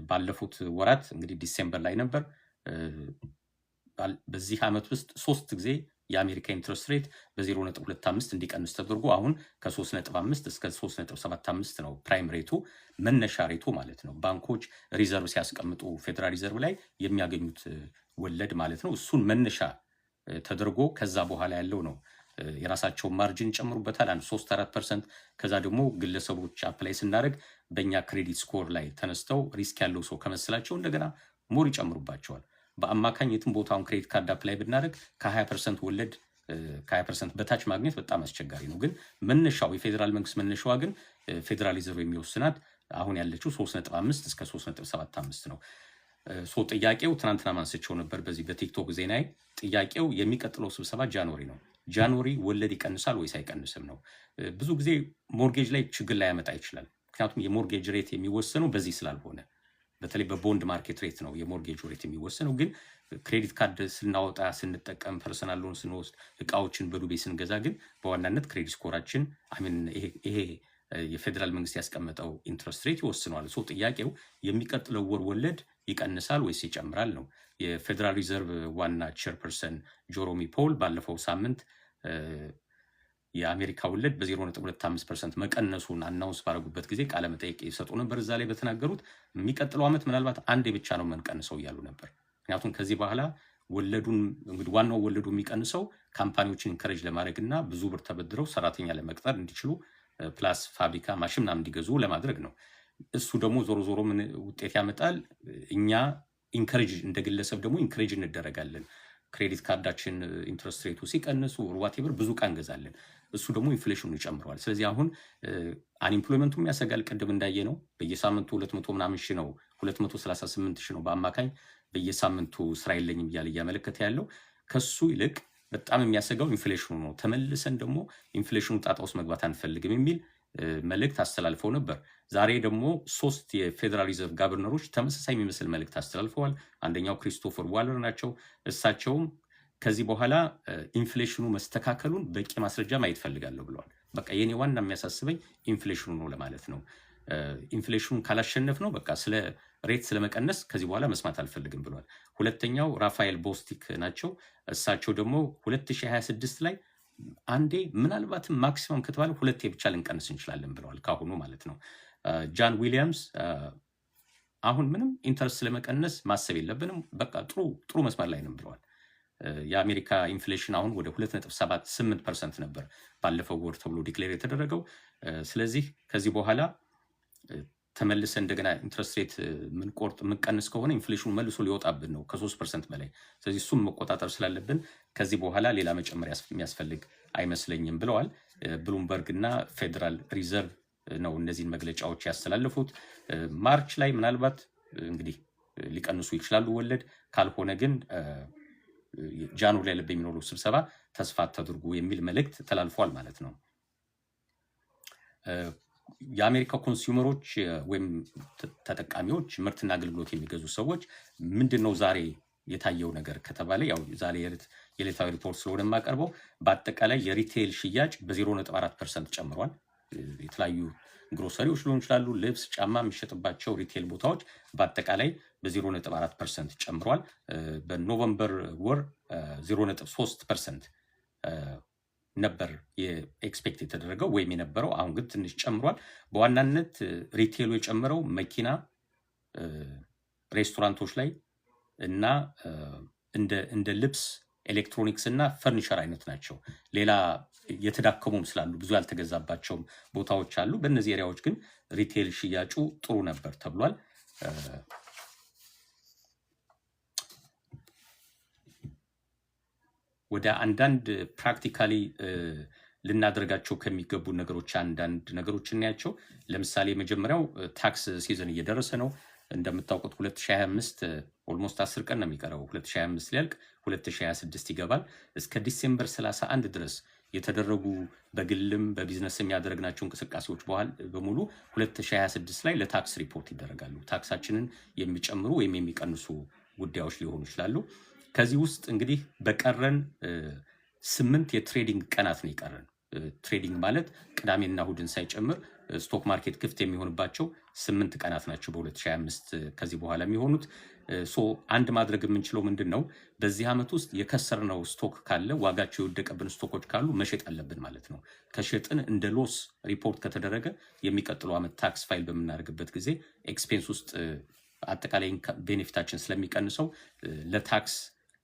ባለፉት ወራት እንግዲህ ዲሴምበር ላይ ነበር። በዚህ ዓመት ውስጥ 3 ጊዜ የአሜሪካ ኢንትረስት ሬት በ0.25 እንዲቀንስ ተደርጎ አሁን ከ3.5 እስከ 3.75 ነው ፕራይም ሬቱ፣ መነሻ ሬቱ ማለት ነው። ባንኮች ሪዘርቭ ሲያስቀምጡ ፌዴራል ሪዘርቭ ላይ የሚያገኙት ወለድ ማለት ነው። እሱን መነሻ ተደርጎ ከዛ በኋላ ያለው ነው። የራሳቸውን ማርጅን ጨምሩበታል 3-4%። ከዛ ደግሞ ግለሰቦች አፕላይ ስናደርግ በእኛ ክሬዲት ስኮር ላይ ተነስተው ሪስክ ያለው ሰው ከመሰላቸው እንደገና ሞር ይጨምሩባቸዋል። በአማካኝ የትም ቦታውን ክሬዲት ካርድ አፕላይ ብናደርግ ከ20% ወለድ ከ20% በታች ማግኘት በጣም አስቸጋሪ ነው። ግን መነሻው የፌዴራል መንግስት መነሻዋ ግን ፌዴራል ሪዘርቭ የሚወስናት አሁን ያለችው 3.5 እስከ 3.75 ነው። ጥያቄው ትናንትና ማንስቸው ነበር በዚህ በቲክቶክ ዜናዬ። ጥያቄው የሚቀጥለው ስብሰባ ጃንዋሪ ነው። ጃንዋሪ ወለድ ይቀንሳል ወይስ አይቀንስም ነው። ብዙ ጊዜ ሞርጌጅ ላይ ችግር ላይ ያመጣ ይችላል። ምክንያቱም የሞርጌጅ ሬት የሚወሰነው በዚህ ስላልሆነ፣ በተለይ በቦንድ ማርኬት ሬት ነው የሞርጌጅ ሬት የሚወሰነው። ግን ክሬዲት ካርድ ስናወጣ፣ ስንጠቀም፣ ፐርሰናል ሎን ስንወስድ፣ እቃዎችን በዱቤ ስንገዛ ግን በዋናነት ክሬዲት ስኮራችን ይሄ የፌዴራል መንግስት ያስቀመጠው ኢንትረስት ሬት ይወስነዋል። ጥያቄው የሚቀጥለው ወር ወለድ ይቀንሳል ወይስ ይጨምራል ነው። የፌዴራል ሪዘርቭ ዋና ቼርፐርሰን ጀሮሚ ፖል ባለፈው ሳምንት የአሜሪካ ወለድ በ0.25% መቀነሱን አናውንስ ባረጉበት ጊዜ ቃለ መጠይቅ ይሰጡ ነበር። እዛ ላይ በተናገሩት የሚቀጥለው ዓመት ምናልባት አንዴ ብቻ ነው የምንቀንሰው እያሉ ነበር። ምክንያቱም ከዚህ በኋላ ወለዱን እንግዲህ ዋናው ወለዱ የሚቀንሰው ካምፓኒዎችን ኢንከሬጅ ለማድረግ እና ብዙ ብር ተበድረው ሰራተኛ ለመቅጠር እንዲችሉ ፕላስ ፋብሪካ ማሽን ምናምን እንዲገዙ ለማድረግ ነው። እሱ ደግሞ ዞሮ ዞሮ ምን ውጤት ያመጣል? እኛ ኢንከሬጅ እንደ ግለሰብ ደግሞ ኢንከሬጅ እንደረጋለን። ክሬዲት ካርዳችን ኢንትረስት ሬቱ ሲቀንሱ ዋቴቨር ብዙ ዕቃ እንገዛለን። እሱ ደግሞ ኢንፍሌሽኑ ይጨምረዋል። ስለዚህ አሁን አንኢምፕሎይመንቱም ያሰጋል። ቅድም እንዳየ ነው በየሳምንቱ 200 ምናምን ሺህ ነው 238 ሺህ ነው በአማካኝ በየሳምንቱ ስራ የለኝም እያለ እያመለከተ ያለው። ከሱ ይልቅ በጣም የሚያሰጋው ኢንፍሌሽኑ ነው። ተመልሰን ደግሞ ኢንፍሌሽኑ ጣጣ ውስጥ መግባት አንፈልግም የሚል መልእክት አስተላልፈው ነበር። ዛሬ ደግሞ 3 የፌዴራል ሪዘርቭ ጋቨርነሮች ተመሳሳይ የሚመስል መልእክት አስተላልፈዋል። አንደኛው ክሪስቶፈር ዋለር ናቸው። እሳቸውም ከዚህ በኋላ ኢንፍሌሽኑ መስተካከሉን በቂ ማስረጃ ማየት ፈልጋለሁ ብለዋል። በቃ የኔ ዋና የሚያሳስበኝ ኢንፍሌሽኑ ነው ለማለት ነው። ኢንፍሌሽኑን ካላሸነፍ ነው በቃ ስለ ሬት ስለመቀነስ ከዚህ በኋላ መስማት አልፈልግም ብሏል። ሁለተኛው ራፋኤል ቦስቲክ ናቸው። እሳቸው ደግሞ 2026 ላይ አንዴ ምናልባትም ማክሲመም ከተባለ ሁለቴ ብቻ ልንቀንስ እንችላለን ብለዋል፣ ካሁኑ ማለት ነው። ጃን ዊሊያምስ አሁን ምንም ኢንተረስት ስለመቀነስ ማሰብ የለብንም በቃ ጥሩ መስመር ላይ ነን ብለዋል። የአሜሪካ ኢንፍሌሽን አሁን ወደ 2.78% ነበር ባለፈው ወር ተብሎ ዲክሌር የተደረገው። ስለዚህ ከዚህ በኋላ ተመልሰ እንደገና ኢንትረስት ሬት ምንቀንስ ከሆነ ኢንፍሌሽኑ መልሶ ሊወጣብን ነው ከ3% በላይ። ስለዚህ እሱም መቆጣጠር ስላለብን ከዚህ በኋላ ሌላ መጨመር የሚያስፈልግ አይመስለኝም ብለዋል። ብሉምበርግ እና ፌዴራል ሪዘርቭ ነው እነዚህን መግለጫዎች ያስተላለፉት። ማርች ላይ ምናልባት እንግዲህ ሊቀንሱ ይችላሉ ወለድ፣ ካልሆነ ግን ጃንዋሪ ላይ በሚኖረው ስብሰባ ተስፋ አታድርጉ የሚል መልእክት ተላልፏል ማለት ነው። የአሜሪካ ኮንሱመሮች ወይም ተጠቃሚዎች ምርትና አገልግሎት የሚገዙ ሰዎች ምንድነው ዛሬ የታየው ነገር ከተባለ ያው ዛሬ የዕለታዊ ሪፖርት ስለሆነ የማቀርበው በአጠቃላይ የሪቴል ሽያጭ በ0.4% ጨምሯል። የተለያዩ ግሮሰሪዎች ሊሆኑ ይችላሉ፣ ልብስ፣ ጫማ የሚሸጥባቸው ሪቴል ቦታዎች በአጠቃላይ በ0.4% ጨምሯል። በኖቨምበር ወር 0.3% ነበር የኤክስፔክት የተደረገው ወይም የነበረው፣ አሁን ግን ትንሽ ጨምሯል። በዋናነት ሪቴሉ የጨመረው መኪና፣ ሬስቶራንቶች ላይ እና እንደ ልብስ፣ ኤሌክትሮኒክስ እና ፈርኒቸር አይነት ናቸው። ሌላ የተዳከሙም ስላሉ ብዙ ያልተገዛባቸው ቦታዎች አሉ። በእነዚህ ኤሪያዎች ግን ሪቴል ሽያጩ ጥሩ ነበር ተብሏል። ወደ አንዳንድ ፕራክቲካሊ ልናደርጋቸው ከሚገቡ ነገሮች አንዳንድ ነገሮች እናያቸው። ለምሳሌ የመጀመሪያው ታክስ ሲዝን እየደረሰ ነው። እንደምታውቁት 2025 ኦልሞስት 10 ቀን ነው የሚቀረው 2025 ሊያልቅ 2026 ይገባል። እስከ ዲሴምበር 31 ድረስ የተደረጉ በግልም በቢዝነስም ያደረግናቸው እንቅስቃሴዎች በሙሉ 2026 ላይ ለታክስ ሪፖርት ይደረጋሉ። ታክሳችንን የሚጨምሩ ወይም የሚቀንሱ ጉዳዮች ሊሆኑ ይችላሉ። ከዚህ ውስጥ እንግዲህ በቀረን 8 የትሬዲንግ ቀናት ነው የቀረን። ትሬዲንግ ማለት ቅዳሜና እሁድን ሳይጨምር ስቶክ ማርኬት ክፍት የሚሆንባቸው 8 ቀናት ናቸው በ2025 ከዚህ በኋላ የሚሆኑት። አንድ ማድረግ የምንችለው ምንድን ነው? በዚህ ዓመት ውስጥ የከሰርነው ስቶክ ካለ፣ ዋጋቸው የወደቀብን ስቶኮች ካሉ መሸጥ አለብን ማለት ነው። ከሸጥን እንደ ሎስ ሪፖርት ከተደረገ የሚቀጥለው ዓመት ታክስ ፋይል በምናደርግበት ጊዜ ኤክስፔንስ ውስጥ አጠቃላይ ቤኔፊታችን ስለሚቀንሰው ለታክስ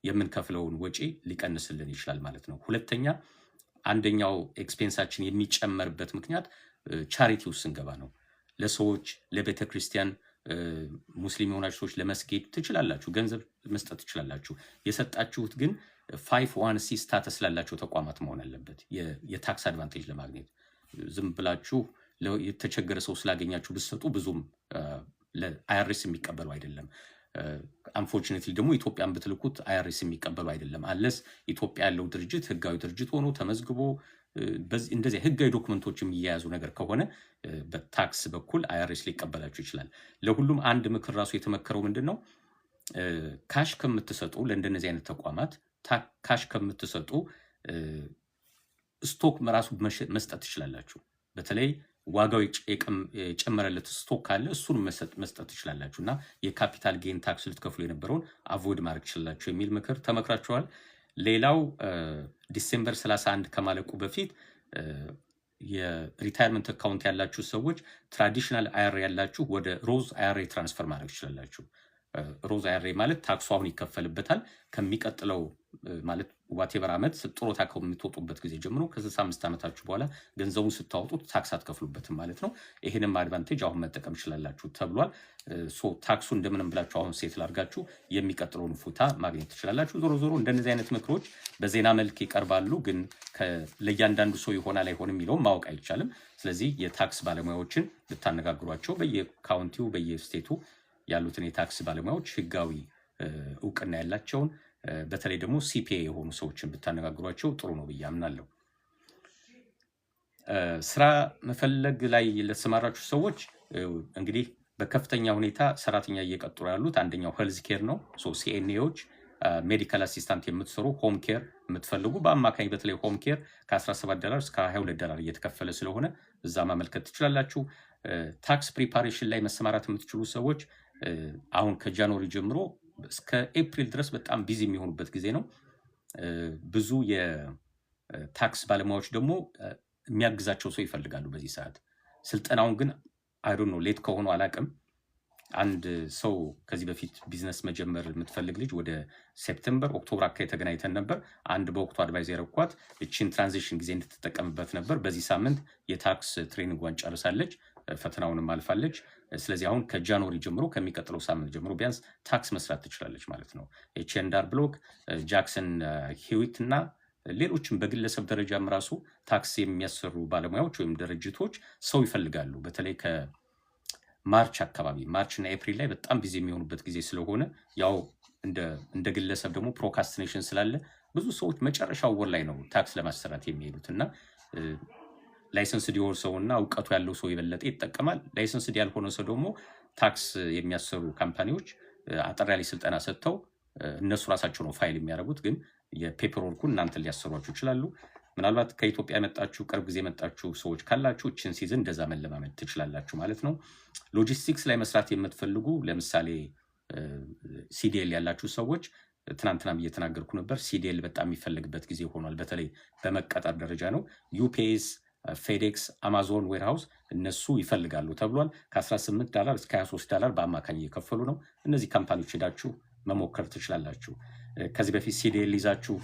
የምንከፍለውን ወጪ ሊቀንስልን ይችላል ማለት ነው። ሁለተኛ፣ አንደኛው ኤክስፔንሳችን የሚጨመርበት ምክንያት ቻሪቲ ውስጥ ስንገባ ነው። ለሰዎች ለቤተ ክርስቲያን ሙስሊም የሆናችሁ ሰዎች ለመስጊድ ትችላላችሁ፣ ገንዘብ መስጠት ትችላላችሁ። የሰጣችሁት ግን 501c ስታተስ ላላቸው ተቋማት መሆን አለበት የታክስ አድቫንቴጅ ለማግኘት። ዝም ብላችሁ የተቸገረ ሰው ስላገኛችሁ ብትሰጡ ብዙም ለአይአርኤስ የሚቀበሉ አይደለም። አንፎርቹኔትሊ ደግሞ ኢትዮጵያን ብትልኩት አይአርኤስ የሚቀበሉ አይደለም። አለስ ኢትዮጵያ ያለው ድርጅት ህጋዊ ድርጅት ሆኖ ተመዝግቦ እንደዚህ ህጋዊ ዶክመንቶች የሚያያዙ ነገር ከሆነ በታክስ በኩል አይአርኤስ ሊቀበላችሁ ይችላል። ለሁሉም አንድ ምክር ራሱ የተመከረው ምንድን ነው? ካሽ ከምትሰጡ ለእንደነዚህ አይነት ተቋማት ካሽ ከምትሰጡ ስቶክ ራሱ መስጠት ትችላላችሁ። በተለይ ዋጋው የጨመረለት ስቶክ ካለ እሱን መስጠት ትችላላችሁ እና የካፒታል ጌን ታክስ ልትከፍሉ የነበረውን አቮይድ ማድረግ ትችላላችሁ የሚል ምክር ተመክራችኋል። ሌላው ዲሴምበር 31 ከማለቁ በፊት የሪታይርመንት አካውንት ያላችሁ ሰዎች ትራዲሽናል አይአርኤ ያላችሁ ወደ ሮዝ አይአርኤ ትራንስፈር ማድረግ ትችላላችሁ። ሮዝ አይአርኤ ማለት ታክሱ አሁን ይከፈልበታል። ከሚቀጥለው ማለት ዋቴቨር ዓመት ጡረታ ከምትወጡበት ጊዜ ጀምሮ ከ65 ዓመታችሁ በኋላ ገንዘቡን ስታወጡት ታክስ አትከፍሉበትም ማለት ነው። ይህንም አድቫንቴጅ አሁን መጠቀም ትችላላችሁ ተብሏል። ታክሱ እንደምንም ብላችሁ አሁን ሴት ላድርጋችሁ የሚቀጥለውን ፉታ ማግኘት ትችላላችሁ። ዞሮ ዞሮ እንደነዚህ አይነት ምክሮች በዜና መልክ ይቀርባሉ፣ ግን ለእያንዳንዱ ሰው ይሆናል አይሆንም የሚለውን ማወቅ አይቻልም። ስለዚህ የታክስ ባለሙያዎችን ልታነጋግሯቸው፣ በየካውንቲው በየስቴቱ ያሉትን የታክስ ባለሙያዎች ህጋዊ እውቅና ያላቸውን በተለይ ደግሞ ሲፒኤ የሆኑ ሰዎችን ብታነጋግሯቸው ጥሩ ነው ብዬ አምናለሁ። ስራ መፈለግ ላይ ለተሰማራችሁ ሰዎች እንግዲህ በከፍተኛ ሁኔታ ሰራተኛ እየቀጠሩ ያሉት አንደኛው ሄልዝ ኬር ነው። ሲኤንኤዎች ሜዲካል አሲስታንት የምትሰሩ ሆም ኬር የምትፈልጉ በአማካኝ በተለይ ሆም ኬር ከ$17 እስከ $22 እየተከፈለ ስለሆነ እዛ ማመልከት ትችላላችሁ። ታክስ ፕሪፓሬሽን ላይ መሰማራት የምትችሉ ሰዎች አሁን ከጃንዋሪ ጀምሮ እስከ ኤፕሪል ድረስ በጣም ቢዚ የሚሆኑበት ጊዜ ነው። ብዙ የታክስ ባለሙያዎች ደግሞ የሚያግዛቸው ሰው ይፈልጋሉ በዚህ ሰዓት። ስልጠናውን ግን አይ ዶንት ኖ ሌት ከሆኑ አላቅም። አንድ ሰው ከዚህ በፊት ቢዝነስ መጀመር የምትፈልግ ልጅ ወደ ሴፕቴምበር ኦክቶበር አካባቢ ተገናኝተን ነበር። አንድ በወቅቱ አድቫይዝ ያረኳት እቺን ትራንዚሽን ጊዜ እንድትጠቀምበት ነበር። በዚህ ሳምንት የታክስ ትሬኒንጓን ጨርሳለች፣ ፈተናውንም አልፋለች። ስለዚህ አሁን ከጃንዋሪ ጀምሮ ከሚቀጥለው ሳምንት ጀምሮ ቢያንስ ታክስ መስራት ትችላለች ማለት ነው። ኤች&አር ብሎክ፣ ጃክሰን ሂዊት እና ሌሎችም በግለሰብ ደረጃም ራሱ ታክስ የሚያሰሩ ባለሙያዎች ወይም ድርጅቶች ሰው ይፈልጋሉ። በተለይ ከማርች አካባቢ ማርችና ኤፕሪል ላይ በጣም ቢዚ የሚሆኑበት ጊዜ ስለሆነ ያው እንደ ግለሰብ ደግሞ ፕሮካስቲኔሽን ስላለ ብዙ ሰዎች መጨረሻው ወር ላይ ነው ታክስ ለማሰራት የሚሄዱት እና ላይሰንስ ዲሆን ሰውና እውቀቱ ያለው ሰው የበለጠ ይጠቀማል። ላይሰንስ ያልሆነ ሰው ደግሞ ታክስ የሚያሰሩ ካምፓኒዎች አጠር ያለ ስልጠና ሰጥተው እነሱ ራሳቸው ነው ፋይል የሚያደርጉት፣ ግን የፔፐር ወርኩን እናንተ ሊያሰሯችሁ ይችላሉ። ምናልባት ከኢትዮጵያ የመጣችሁ ቅርብ ጊዜ የመጣችሁ ሰዎች ካላችሁ እችን ሲዝን እንደዛ መለማመድ ትችላላችሁ ማለት ነው። ሎጂስቲክስ ላይ መስራት የምትፈልጉ ለምሳሌ ሲዲኤል ያላችሁ ሰዎች ትናንትናም እየተናገርኩ ነበር። ሲዲኤል በጣም የሚፈልግበት ጊዜ ሆኗል። በተለይ በመቀጠር ደረጃ ነው። ዩፒኤስ፣ ፌዴክስ፣ አማዞን ዌርሃውስ እነሱ ይፈልጋሉ ተብሏል። ከ$18 እስከ $23 በአማካኝ እየከፈሉ ነው። እነዚህ ካምፓኒዎች ሄዳችሁ መሞከር ትችላላችሁ። ከዚህ በፊት ሲዲኤል ይዛችሁ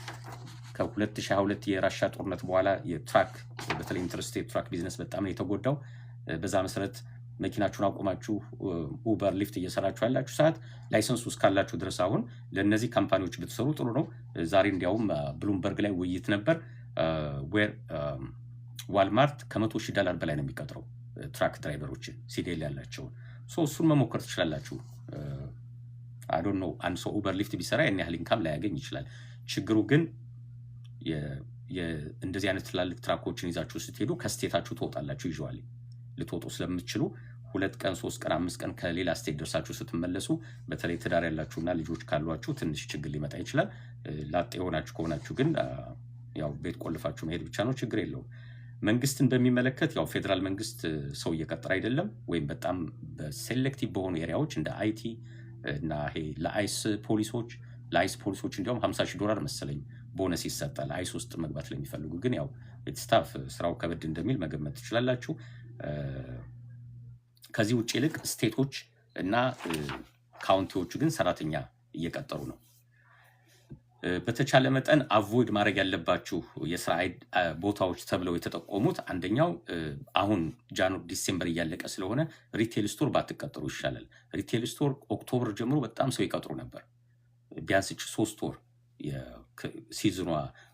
ከ2022 የራሻ ጦርነት በኋላ የትራክ በተለይ ኢንተርስቴት ትራክ ቢዝነስ በጣም ነው የተጎዳው። በዛ መሰረት መኪናችሁን አቁማችሁ ኡበር ሊፍት እየሰራችሁ ያላችሁ ሰዓት ላይሰንስ ውስጥ ካላችሁ ድረስ አሁን ለእነዚህ ካምፓኒዎች ብትሰሩ ጥሩ ነው። ዛሬ እንዲያውም ብሉምበርግ ላይ ውይይት ነበር። ዋልማርት $100,000 በላይ ነው የሚቀጥረው ትራክ ድራይቨሮችን ሲዲኤል ያላቸውን። እሱን መሞከር ትችላላችሁ። አይ ዶንት ኖ አንድ ሰው ኡበር ሊፍት ቢሰራ ያን ያህል ኢንካም ላያገኝ ይችላል። ችግሩ ግን እንደዚህ አይነት ትላልቅ ትራኮችን ይዛችሁ ስትሄዱ ከስቴታችሁ ትወጣላችሁ። ይዟል ልትወጡ ስለምትችሉ 2 ቀን 3 ቀን 5 ቀን ከሌላ ስቴት ደርሳችሁ ስትመለሱ በተለይ ትዳር ያላችሁና ልጆች ካሏችሁ ትንሽ ችግር ሊመጣ ይችላል። ላጤ የሆናችሁ ከሆናችሁ ግን ያው ቤት ቆልፋችሁ መሄድ ብቻ ነው፣ ችግር የለውም። መንግስትን በሚመለከት ያው ፌደራል መንግስት ሰው እየቀጠረ አይደለም፣ ወይም በጣም በሴሌክቲቭ በሆኑ ኤሪያዎች እንደ አይቲ እና ይሄ ለአይስ ፖሊሶች እንዲያውም $50,000 መሰለኝ ቦነስ ይሰጣል አይስ ውስጥ መግባት ለሚፈልጉ። ግን ያው ስታፍ ስራው ከበድ እንደሚል መገመት ትችላላችሁ። ከዚህ ውጭ ይልቅ ስቴቶች እና ካውንቲዎቹ ግን ሰራተኛ እየቀጠሩ ነው። በተቻለ መጠን አቮይድ ማድረግ ያለባችሁ የስራ ቦታዎች ተብለው የተጠቆሙት አንደኛው አሁን ዲሴምበር እያለቀ ስለሆነ ሪቴል ስቶር ባትቀጠሩ ይሻላል። ሪቴል ስቶር ኦክቶበር ጀምሮ በጣም ሰው ይቀጥሩ ነበር። ቢያንስ 3 ወር ሲዝኗ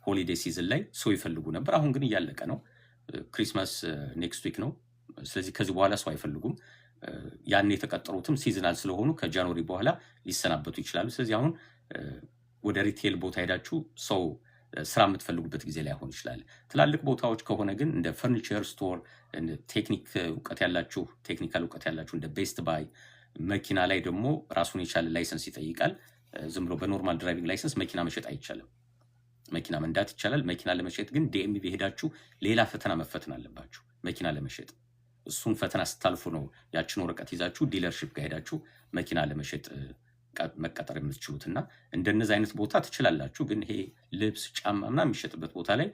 ሆሊዴይ ሲዝን ላይ ሰው ይፈልጉ ነበር። አሁን ግን እያለቀ ነው። ክሪስማስ ኔክስት ዊክ ነው። ስለዚህ ከዚህ በኋላ ሰው አይፈልጉም። ያን የተቀጠሩትም ሲዝናል ስለሆኑ ከጃንዋሪ በኋላ ሊሰናበቱ ይችላሉ። ስለዚህ አሁን ወደ ሪቴል ቦታ ሄዳችሁ ሰው ስራ የምትፈልጉበት ጊዜ ላይሆን ይችላል። ትላልቅ ቦታዎች ከሆነ ግን እንደ ፈርኒቸር ስቶር፣ ቴክኒካል እውቀት ያላችሁ እንደ ቤስት ባይ፣ መኪና ላይ ደግሞ ራሱን የቻለ ላይሰንስ ይጠይቃል። ዝም ብሎ በኖርማል ድራይቪንግ ላይሰንስ መኪና መሸጥ አይቻልም። መኪና መንዳት ይቻላል። መኪና ለመሸጥ ግን ዲኤምቪ ሄዳችሁ ሌላ ፈተና መፈተን አለባችሁ መኪና ለመሸጥ። እሱን ፈተና ስታልፉ ነው ያችን ወረቀት ይዛችሁ ዲለርሺፕ ጋር ሄዳችሁ መኪና ለመሸጥ መቀጠር የምትችሉትና እንደነዚህ አይነት ቦታ ትችላላችሁ። ግን ይሄ ልብስ፣ ጫማ ምናምን የሚሸጥበት ቦታ ላይ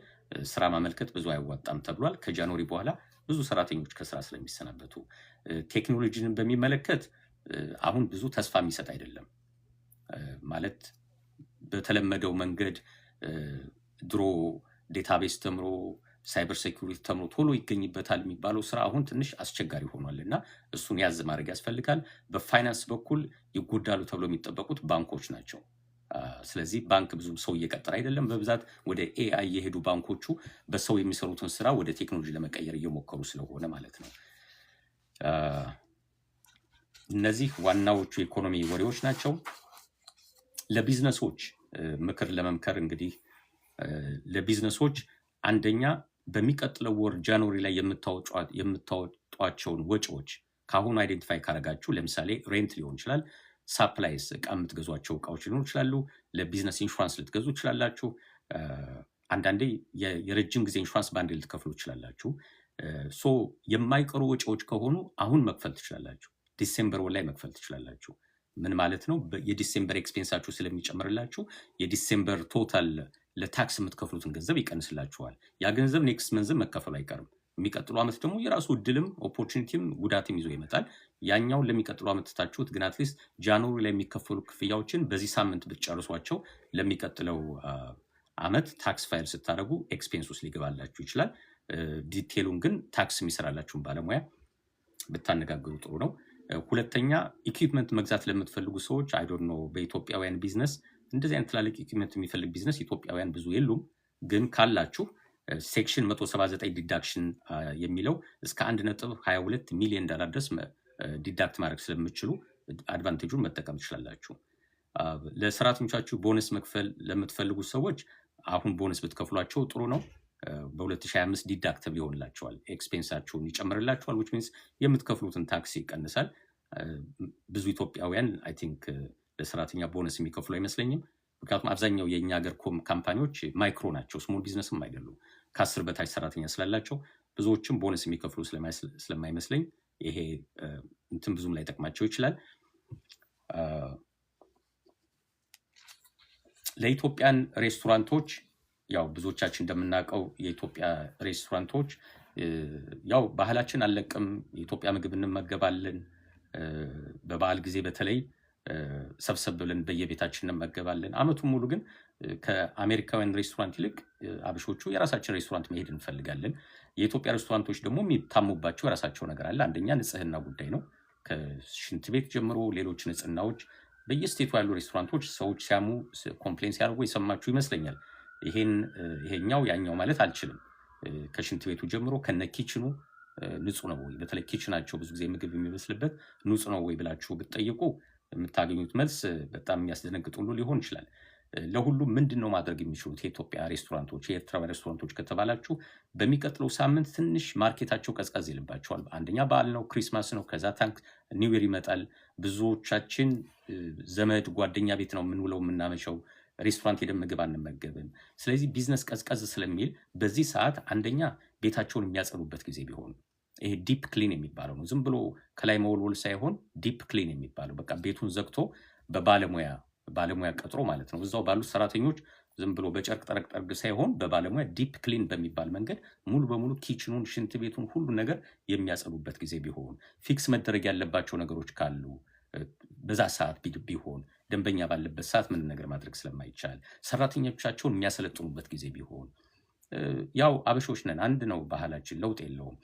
ስራ ማመልከት ብዙ አይዋጣም ተብሏል። ከጃንዋሪ በኋላ ብዙ ሰራተኞች ከስራ ስለሚሰናበቱ። ቴክኖሎጂን በሚመለከት አሁን ብዙ ተስፋ የሚሰጥ አይደለም። ማለት በተለመደው መንገድ ድሮ ዴታቤስ ተምሮ ሳይበር ሴኩሪቲ ተምሮ ቶሎ ይገኝበታል የሚባለው ስራ አሁን ትንሽ አስቸጋሪ ሆኗል እና እሱን ያዝ ማድረግ ያስፈልጋል። በፋይናንስ በኩል ይጎዳሉ ተብሎ የሚጠበቁት ባንኮች ናቸው። ስለዚህ ባንክ ብዙ ሰው እየቀጠረ አይደለም። በብዛት ወደ ኤአይ የሄዱ ባንኮቹ በሰው የሚሰሩትን ስራ ወደ ቴክኖሎጂ ለመቀየር እየሞከሩ ስለሆነ ማለት ነው። እነዚህ ዋናዎቹ የኢኮኖሚ ወሬዎች ናቸው። ለቢዝነሶች ምክር ለመምከር እንግዲህ ለቢዝነሶች አንደኛ በሚቀጥለው ወር ጃንዋሪ ላይ የምታወጧቸውን ወጪዎች ከአሁኑ አይዴንቲፋይ ካረጋችሁ፣ ለምሳሌ ሬንት ሊሆን ይችላል፣ ሳፕላይስ እቃ የምትገዟቸው እቃዎች ሊሆኑ ይችላሉ። ለቢዝነስ ኢንሹራንስ ልትገዙ ይችላላችሁ። አንዳንዴ የረጅም ጊዜ ኢንሹራንስ በአንዴ ልትከፍሉ ይችላላችሁ። ሶ የማይቀሩ ወጪዎች ከሆኑ አሁን መክፈል ትችላላችሁ። ዲሴምበር ወር ላይ መክፈል ትችላላችሁ። ምን ማለት ነው? የዲሴምበር ኤክስፔንሳችሁ ስለሚጨምርላችሁ የዲሴምበር ቶታል ለታክስ የምትከፍሉትን ገንዘብ ይቀንስላችኋል። ያ ገንዘብ ኔክስት መንዝም መከፈሉ አይቀርም። የሚቀጥሉ ዓመት ደግሞ የራሱ እድልም ኦፖርቹኒቲም ጉዳትም ይዞ ይመጣል። ያኛውን ለሚቀጥሉ ዓመት ትታችሁት ግን አትሊስት ጃንዋሪ ላይ የሚከፈሉ ክፍያዎችን በዚህ ሳምንት ብትጨርሷቸው ለሚቀጥለው ዓመት ታክስ ፋይል ስታደርጉ ኤክስፔንስ ውስጥ ሊገባላችሁ ይችላል። ዲቴሉን ግን ታክስ የሚሰራላችሁን ባለሙያ ብታነጋግሩ ጥሩ ነው። ሁለተኛ ኢኩዊፕመንት መግዛት ለምትፈልጉ ሰዎች አይ ዶንት ኖ በኢትዮጵያውያን ቢዝነስ እንደዚህ አይነት ትላልቅ ኢኩዊፕመንት የሚፈልግ ቢዝነስ ኢትዮጵያውያን ብዙ የሉም። ግን ካላችሁ ሴክሽን 179 ዲዳክሽን የሚለው እስከ 1.22 ሚሊዮን ዶላር ድረስ ዲዳክት ማድረግ ስለምችሉ አድቫንቴጁን መጠቀም ትችላላችሁ። ለሰራተኞቻችሁ ቦነስ መክፈል ለምትፈልጉ ሰዎች አሁን ቦነስ ብትከፍሏቸው ጥሩ ነው። በ2025 ዲዳክተብል ይሆንላቸዋል፣ ኤክስፔንሳችሁን ይጨምርላቸዋል። ዊች ሚንስ የምትከፍሉትን ታክስ ይቀንሳል። ብዙ ኢትዮጵያውያን አይ ቲንክ ለሰራተኛ ቦነስ የሚከፍሉ አይመስለኝም። ምክንያቱም አብዛኛው የእኛ ሀገር ካምፓኒዎች ማይክሮ ናቸው፣ ስሞል ቢዝነስም አይደሉም። ከ10 በታች ሰራተኛ ስላላቸው ብዙዎችም ቦነስ የሚከፍሉ ስለማይመስለኝ ይሄ እንትን ብዙም ላይ ጠቅማቸው ይችላል። ለኢትዮጵያን ሬስቶራንቶች ያው ብዙዎቻችን እንደምናውቀው የኢትዮጵያ ሬስቶራንቶች ያው ባህላችን አልለቅም፣ የኢትዮጵያ ምግብ እንመገባለን። በበዓል ጊዜ በተለይ ሰብሰብ ብለን በየቤታችን እንመገባለን። አመቱን ሙሉ ግን ከአሜሪካውያን ሬስቶራንት ይልቅ አብሾቹ የራሳችን ሬስቶራንት መሄድ እንፈልጋለን። የኢትዮጵያ ሬስቶራንቶች ደግሞ የሚታሙባቸው የራሳቸው ነገር አለ። አንደኛ ንጽህና ጉዳይ ነው። ከሽንት ቤት ጀምሮ ሌሎች ንጽህናዎች በየስቴቱ ያሉ ሬስቶራንቶች ሰዎች ሲያሙ ኮምፕሌን ሲያደርጉ የሰማችሁ ይመስለኛል። ይሄኛው ያኛው ማለት አልችልም። ከሽንት ቤቱ ጀምሮ ከነ ኪችኑ ንጹህ ነው ወይ፣ በተለይ ኪችናቸው ብዙ ጊዜ ምግብ የሚበስልበት ንጹህ ነው ወይ ብላችሁ ብትጠይቁ የምታገኙት መልስ በጣም የሚያስደነግጥ ሁሉ ሊሆን ይችላል። ለሁሉም ምንድን ነው ማድረግ የሚችሉት የኢትዮጵያ ሬስቶራንቶች፣ የኤርትራ ሬስቶራንቶች ከተባላችሁ በሚቀጥለው ሳምንት ትንሽ ማርኬታቸው ቀዝቀዝ ይልባቸዋል። አንደኛ በዓል ነው፣ ክሪስማስ ነው፣ ከዛ ታንክ ኒው ይር ይመጣል። ብዙዎቻችን ዘመድ ጓደኛ ቤት ነው የምንውለው የምናመሸው፣ ሬስቶራንት ሄደን ምግብ አንመገብም። ስለዚህ ቢዝነስ ቀዝቀዝ ስለሚል በዚህ ሰዓት አንደኛ ቤታቸውን የሚያጸዱበት ጊዜ ቢሆን፣ ይሄ ዲፕ ክሊን የሚባለው ነው። ዝም ብሎ ከላይ መወልወል ሳይሆን ዲፕ ክሊን የሚባለው በቃ ቤቱን ዘግቶ ባለሙያ ቀጥሮ ማለት ነው። እዛው ባሉት ሰራተኞች ዝም ብሎ በጨርቅ ጠረቅ ጠርግ ሳይሆን በባለሙያ ዲፕ ክሊን በሚባል መንገድ ሙሉ በሙሉ ኪችኑን፣ ሽንት ቤቱን፣ ሁሉ ነገር የሚያጸዱበት ጊዜ ቢሆን፣ ፊክስ መደረግ ያለባቸው ነገሮች ካሉ በዛ ሰዓት ቢሆን፣ ደንበኛ ባለበት ሰዓት ምንም ነገር ማድረግ ስለማይቻል ሰራተኞቻቸውን የሚያሰለጥኑበት ጊዜ ቢሆን። ያው አበሾች ነን፣ አንድ ነው ባህላችን፣ ለውጥ የለውም።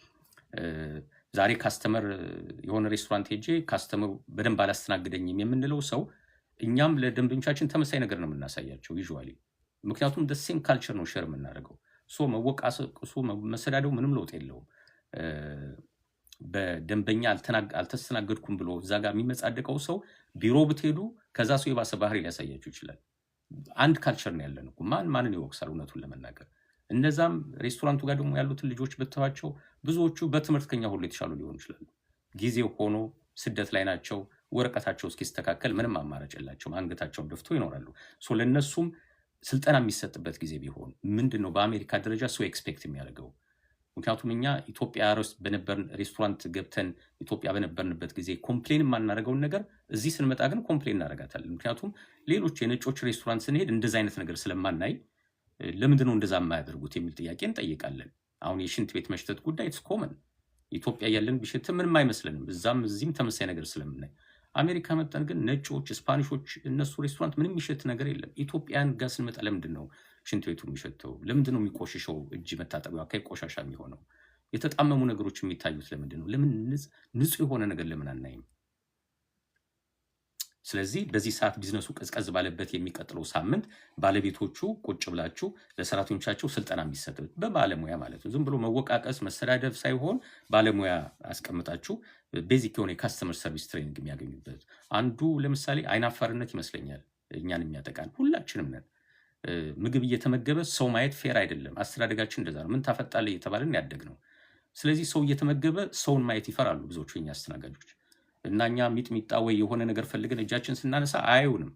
ዛሬ ካስተመር የሆነ ሬስቶራንት ሄጄ ካስተመሩ በደንብ አላስተናግደኝም የምንለው ሰው እኛም ለደንበኞቻችን ተመሳይ ነገር ነው የምናሳያቸው ዩዥዋሊ። ምክንያቱም ደሴም ካልቸር ነው ሼር የምናደርገው። መወቃቀሱ መሰዳደው ምንም ለውጥ የለውም። በደንበኛ አልተስተናገድኩም ብሎ እዛ ጋር የሚመጻደቀው ሰው ቢሮ ብትሄዱ ከዛ ሰው የባሰ ባህሪ ሊያሳያችሁ ይችላል። አንድ ካልቸር ነው ያለን እኮ። ማንን ይወቅሳል? እውነቱን ለመናገር እነዛም ሬስቶራንቱ ጋር ደግሞ ያሉትን ልጆች ብትዋቸው ብዙዎቹ በትምህርት ከኛ ሁሉ የተሻሉ ሊሆኑ ይችላሉ። ጊዜው ሆኖ ስደት ላይ ናቸው። ወረቀታቸው እስኪስተካከል ምንም አማራጭ የላቸውም። አንገታቸውን ደፍቶ ይኖራሉ። ለእነሱም ስልጠና የሚሰጥበት ጊዜ ቢሆን ምንድን ነው በአሜሪካ ደረጃ ሰው ኤክስፔክት የሚያደርገው? ምክንያቱም እኛ ኢትዮጵያ በነበርን ሬስቶራንት ገብተን ኢትዮጵያ በነበርንበት ጊዜ ኮምፕሌን የማናደርገውን ነገር እዚህ ስንመጣ ግን ኮምፕሌን እናደርጋታለን። ምክንያቱም ሌሎች የነጮች ሬስቶራንት ስንሄድ እንደዚ አይነት ነገር ስለማናይ ለምንድን ነው እንደዛ የማያደርጉት የሚል ጥያቄ እንጠይቃለን። አሁን የሽንት ቤት መሽተት ጉዳይ ኢትስ ኮመን። ኢትዮጵያ ያለን ቢሸት ምንም አይመስለንም። እዛም እዚህም ተመሳይ ነገር ስለምናይ አሜሪካ መጣን ግን ነጮች፣ ስፓኒሾች እነሱ ሬስቶራንት ምንም የሚሸት ነገር የለም። ኢትዮጵያን ጋር ስንመጣ ለምንድን ነው ሽንት ቤቱ የሚሸተው? ለምንድን ነው የሚቆሽሸው? እጅ መታጠቢያ አካባቢ ቆሻሻ የሚሆነው? የተጣመሙ ነገሮች የሚታዩት ለምንድን ነው? ለምን ንጹህ የሆነ ነገር ለምን አናይም? ስለዚህ በዚህ ሰዓት ቢዝነሱ ቀዝቀዝ ባለበት የሚቀጥለው ሳምንት ባለቤቶቹ ቁጭ ብላችሁ ለሰራተኞቻቸው ስልጠና የሚሰጥበት በባለሙያ ማለት ነው። ዝም ብሎ መወቃቀስ መሰዳደብ ሳይሆን ባለሙያ አስቀምጣችሁ ቤዚክ የሆነ የካስተመር ሰርቪስ ትሬኒንግ የሚያገኙበት። አንዱ ለምሳሌ አይናፋርነት ይመስለኛል እኛን የሚያጠቃን፣ ሁላችንም ነን። ምግብ እየተመገበ ሰው ማየት ፌር አይደለም። አስተዳደጋችን እንደዛ ነው። ምን ታፈጣለህ እየተባለን ያደግ ነው። ስለዚህ ሰው እየተመገበ ሰውን ማየት ይፈራሉ ብዙዎቹ የኛ አስተናጋጆች። እናኛ ሚጥሚጣ ወይ የሆነ ነገር ፈልገን እጃችን ስናነሳ አያዩንም።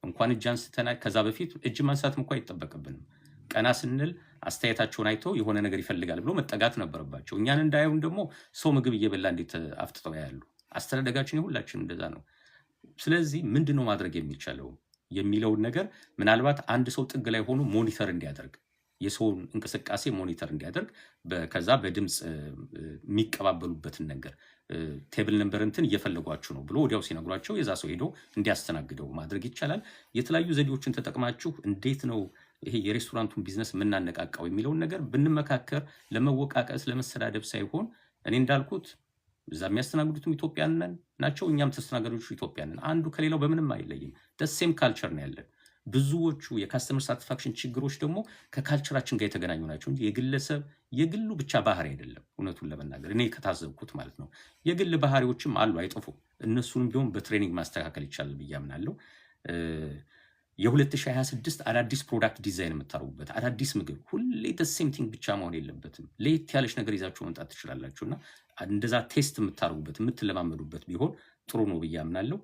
እንኳን እጅ አንስተና ከዛ በፊት እጅ ማንሳትም እንኳን አይጠበቅብንም። ቀና ስንል አስተያየታቸውን አይተው የሆነ ነገር ይፈልጋል ብሎ መጠጋት ነበረባቸው። እኛን እንዳያዩን ደግሞ ሰው ምግብ እየበላ እንዴት አፍጥጠው ያያሉ? አስተዳደጋችን የሁላችን እንደዛ ነው። ስለዚህ ምንድነው ማድረግ የሚቻለው የሚለውን ነገር ምናልባት አንድ ሰው ጥግ ላይ ሆኖ ሞኒተር እንዲያደርግ የሰውን እንቅስቃሴ ሞኒተር እንዲያደርግ ከዛ በድምፅ የሚቀባበሉበትን ነገር ቴብል ነምበር እንትን እየፈለጓችሁ ነው ብሎ ወዲያው ሲነግሯቸው የዛ ሰው ሄዶ እንዲያስተናግደው ማድረግ ይቻላል። የተለያዩ ዘዴዎችን ተጠቅማችሁ እንዴት ነው ይሄ የሬስቶራንቱን ቢዝነስ የምናነቃቃው የሚለውን ነገር ብንመካከር ለመወቃቀስ ለመሰዳደብ ሳይሆን እኔ እንዳልኩት እዛ የሚያስተናግዱትም ኢትዮጵያን ናቸው፣ እኛም ተስተናጋጆቹ ኢትዮጵያን ነን። አንዱ ከሌላው በምንም አይለይም። ደሴም ካልቸር ነው ያለን። ብዙዎቹ የካስተመር ሳቲስፋክሽን ችግሮች ደግሞ ከካልቸራችን ጋር የተገናኙ ናቸው እንጂ የግለሰብ የግሉ ብቻ ባህሪ አይደለም። እውነቱን ለመናገር እኔ ከታዘብኩት ማለት ነው። የግል ባህሪዎችም አሉ፣ አይጠፉም። እነሱንም ቢሆን በትሬኒንግ ማስተካከል ይቻላል ብዬ አምናለሁ። የ2026 አዳዲስ ፕሮዳክት ዲዛይን የምታደርጉበት አዳዲስ ምግብ ሁሌ ሴም ቲንግ ብቻ መሆን የለበትም። ለየት ያለች ነገር ይዛችሁ መምጣት ትችላላችሁና እንደዛ ቴስት የምታደርጉበት የምትለማመዱበት ቢሆን ጥሩ ነው ብዬ አምናለሁ።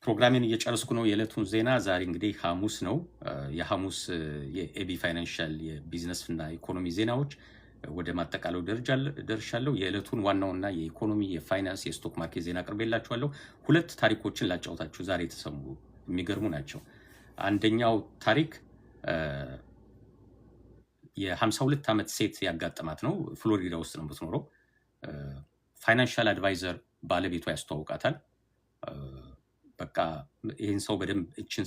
ፕሮግራሜን እየጨረስኩ ነው። የዕለቱን ዜና ዛሬ እንግዲህ ሐሙስ ነው። የሐሙስ የኤቢ ፋይናንሻል የቢዝነስ እና ኢኮኖሚ ዜናዎች ወደ ማጠቃለው ደርሻለሁ። የዕለቱን ዋናውና የኢኮኖሚ የፋይናንስ የስቶክ ማርኬት ዜና አቅርቤላችኋለሁ። ሁለት ታሪኮችን ላጫውታችሁ ዛሬ የተሰሙ የሚገርሙ ናቸው። አንደኛው ታሪክ የ52 ዓመት ሴት ያጋጠማት ነው። ፍሎሪዳ ውስጥ ነው የምትኖረው። ፋይናንሻል አድቫይዘር ባለቤቷ ያስተዋውቃታል። በቃ ይህን ሰው በደንብ እችን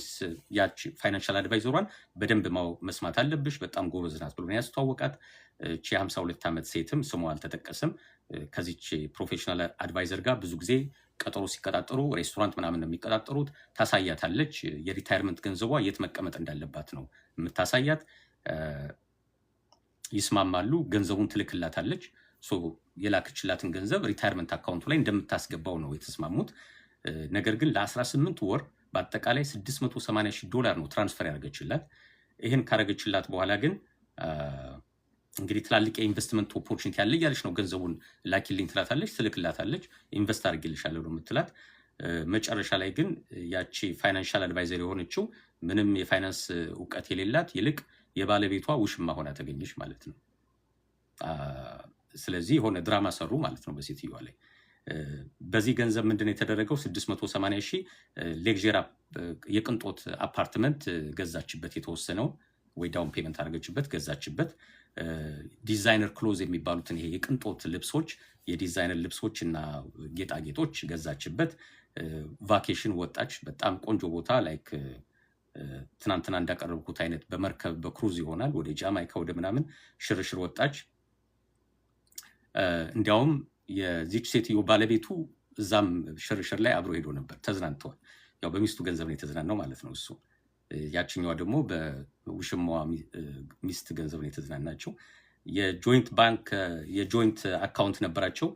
ያች ፋይናንሻል አድቫይዘሯን በደንብ መስማት አለብሽ፣ በጣም ጎበዝ ናት ብሎ ያስተዋወቃት። እቺ 52 ዓመት ሴትም ስሟ አልተጠቀሰም። ከዚች ፕሮፌሽናል አድቫይዘር ጋር ብዙ ጊዜ ቀጠሮ ሲቀጣጠሩ ሬስቶራንት ምናምን ነው የሚቀጣጠሩት። ታሳያታለች። የሪታይርመንት ገንዘቧ የት መቀመጥ እንዳለባት ነው የምታሳያት። ይስማማሉ። ገንዘቡን ትልክላታለች። የላክችላትን ገንዘብ ሪታይርመንት አካውንቱ ላይ እንደምታስገባው ነው የተስማሙት። ነገር ግን ለ18 ወር በአጠቃላይ $680,000 ነው ትራንስፈር ያደረገችላት። ይህን ካረገችላት በኋላ ግን እንግዲህ ትላልቅ የኢንቨስትመንት ኦፖርቹኒቲ ያለ እያለች ነው ገንዘቡን ላኪልኝ ትላታለች፣ ትልክላታለች። ኢንቨስት አድርጌልሻለሁ ነው የምትላት። መጨረሻ ላይ ግን ያቺ ፋይናንሻል አድቫይዘር የሆነችው ምንም የፋይናንስ እውቀት የሌላት ይልቅ የባለቤቷ ውሽማ ሆና ተገኘች ማለት ነው። ስለዚህ የሆነ ድራማ ሰሩ ማለት ነው በሴትዮዋ ላይ። በዚህ ገንዘብ ምንድን ነው የተደረገው? 680,000 ሌክዠሪ የቅንጦት አፓርትመንት ገዛችበት። የተወሰነው ወይ ዳውን ፔመንት አድርገችበት ገዛችበት። ዲዛይነር ክሎዝ የሚባሉትን ይሄ የቅንጦት ልብሶች፣ የዲዛይነር ልብሶች እና ጌጣጌጦች ገዛችበት። ቫኬሽን ወጣች። በጣም ቆንጆ ቦታ ላይክ ትናንትና እንዳቀረብኩት አይነት በመርከብ በክሩዝ ይሆናል ወደ ጃማይካ ወደ ምናምን ሽርሽር ወጣች። እንዲያውም የዚች ሴትዮ ባለቤቱ እዛም ሽርሽር ላይ አብሮ ሄዶ ነበር። ተዝናንተዋል። ያው በሚስቱ ገንዘብ ነው የተዝናናው ማለት ነው እሱ። ያችኛዋ ደግሞ በውሽማዋ ሚስት ገንዘብ ነው የተዝናናቸው። የጆይንት ባንክ የጆይንት አካውንት ነበራቸው።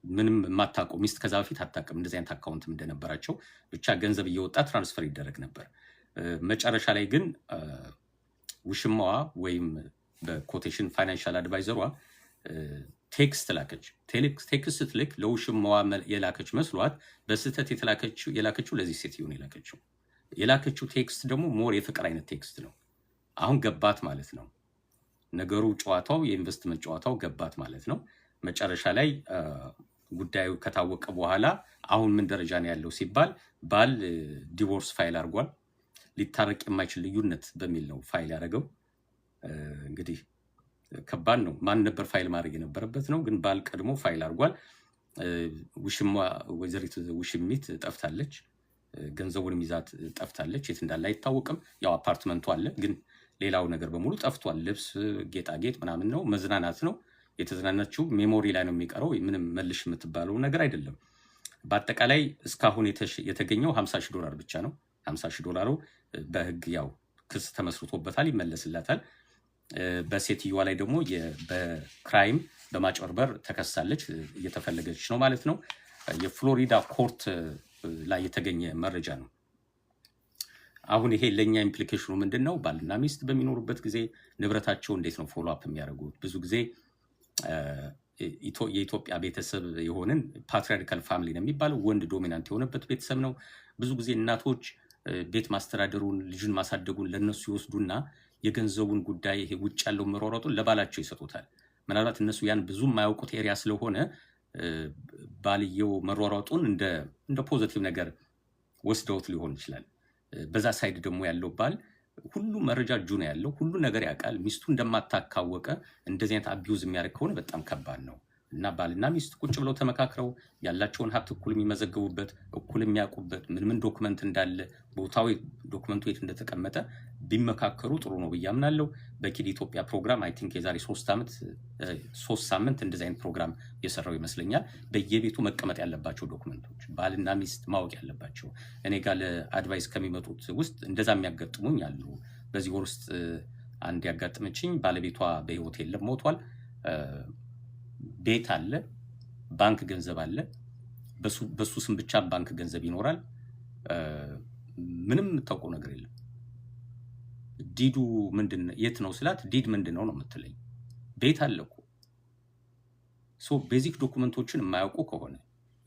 ምንም የማታውቀው ሚስት ከዛ በፊት አታውቅም እንደዚህ አይነት አካውንትም እንደነበራቸው። ብቻ ገንዘብ እየወጣ ትራንስፈር ይደረግ ነበር። መጨረሻ ላይ ግን ውሽማዋ ወይም በኮቴሽን ፋይናንሻል አድቫይዘሯ ቴክስት ላከች። ቴክስት ስትልክ ለውሽማዋ የላከች መስሏት በስህተት የላከችው ለዚህ ሴትዮ ነው የላከችው ቴክስት ደግሞ ሞር የፍቅር አይነት ቴክስት ነው። አሁን ገባት ማለት ነው ነገሩ። ጨዋታው የኢንቨስትመንት ጨዋታው ገባት ማለት ነው። መጨረሻ ላይ ጉዳዩ ከታወቀ በኋላ አሁን ምን ደረጃ ነው ያለው ሲባል ባል ዲቮርስ ፋይል አድርጓል። ሊታረቅ የማይችል ልዩነት በሚል ነው ፋይል ያደረገው። እንግዲህ ከባድ ነው። ማን ነበር ፋይል ማድረግ የነበረበት ነው፣ ግን ባል ቀድሞ ፋይል አድርጓል። ወይዘሪት ውሽሚት ጠፍታለች። ገንዘቡንም ይዛት ጠፍታለች። የት እንዳለ አይታወቅም። ያው አፓርትመንቱ አለ፣ ግን ሌላው ነገር በሙሉ ጠፍቷል። ልብስ፣ ጌጣጌጥ ምናምን ነው። መዝናናት ነው የተዝናናችው። ሜሞሪ ላይ ነው የሚቀረው። ምንም መልሽ የምትባለው ነገር አይደለም። በአጠቃላይ እስካሁን የተገኘው $50,000 ብቻ ነው። $50,000 በህግ ያው ክስ ተመስርቶበታል፣ ይመለስላታል። በሴትዮዋ ላይ ደግሞ በክራይም በማጭበርበር ተከሳለች፣ እየተፈለገች ነው ማለት ነው። የፍሎሪዳ ኮርት ላይ የተገኘ መረጃ ነው። አሁን ይሄ ለኛ ኢምፕሊኬሽኑ ምንድነው? ባልና ሚስት በሚኖሩበት ጊዜ ንብረታቸው እንዴት ነው ፎሎ አፕ የሚያደርጉት? ብዙ ጊዜ የኢትዮጵያ ቤተሰብ የሆንን ፓትሪያርካል ፋሚሊ ነው የሚባለው፣ ወንድ ዶሚናንት የሆነበት ቤተሰብ ነው። ብዙ ጊዜ እናቶች ቤት ማስተዳደሩን ልጅን ማሳደጉን ለነሱ ይወስዱና የገንዘቡን ጉዳይ ይሄ ውጭ ያለው መሯሯጡን ለባላቸው ይሰጡታል። ምናልባት እነሱ ያን ብዙ የማያውቁት ኤሪያ ስለሆነ ባልየው መሯሯጡን እንደ ፖዚቲቭ ነገር ወስደውት ሊሆን ይችላል። በዛ ሳይድ ደግሞ ያለው ባል ሁሉ መረጃ እጁ ነው ያለው፣ ሁሉ ነገር ያውቃል። ሚስቱ እንደማታካወቀ እንደዚህ አይነት አቢዩዝ የሚያደርግ ከሆነ በጣም ከባድ ነው። እና ባልና ሚስት ቁጭ ብለው ተመካክረው ያላቸውን ሀብት እኩል የሚመዘገቡበት እኩል የሚያውቁበት ምን ዶክመንት እንዳለ ቦታው ዶክመንቱ የት እንደተቀመጠ ቢመካከሩ ጥሩ ነው ብዬ አምናለሁ። በኪድ ኢትዮጵያ ፕሮግራም አይ ቲንክ የዛሬ 3 ሳምንት እንደዚህ አይነት ፕሮግራም የሰራው ይመስለኛል። በየቤቱ መቀመጥ ያለባቸው ዶክመንቶች ባልና ሚስት ማወቅ ያለባቸው። እኔ ጋር ለአድቫይስ ከሚመጡት ውስጥ እንደዛ የሚያጋጥሙኝ አሉ። በዚህ ወር ውስጥ አንድ ያጋጥመችኝ ባለቤቷ በህይወት የለም ሞቷል። ቤት አለ፣ ባንክ ገንዘብ አለ። በሱ ስም ብቻ ባንክ ገንዘብ ይኖራል። ምንም የምታውቀው ነገር የለም። ዲዱ ምንድነው የት ነው ስላት ዲድ ምንድነው ነው የምትለኝ። ቤት አለ እኮ። ሶ ቤዚክ ዶክመንቶችን የማያውቁ ከሆነ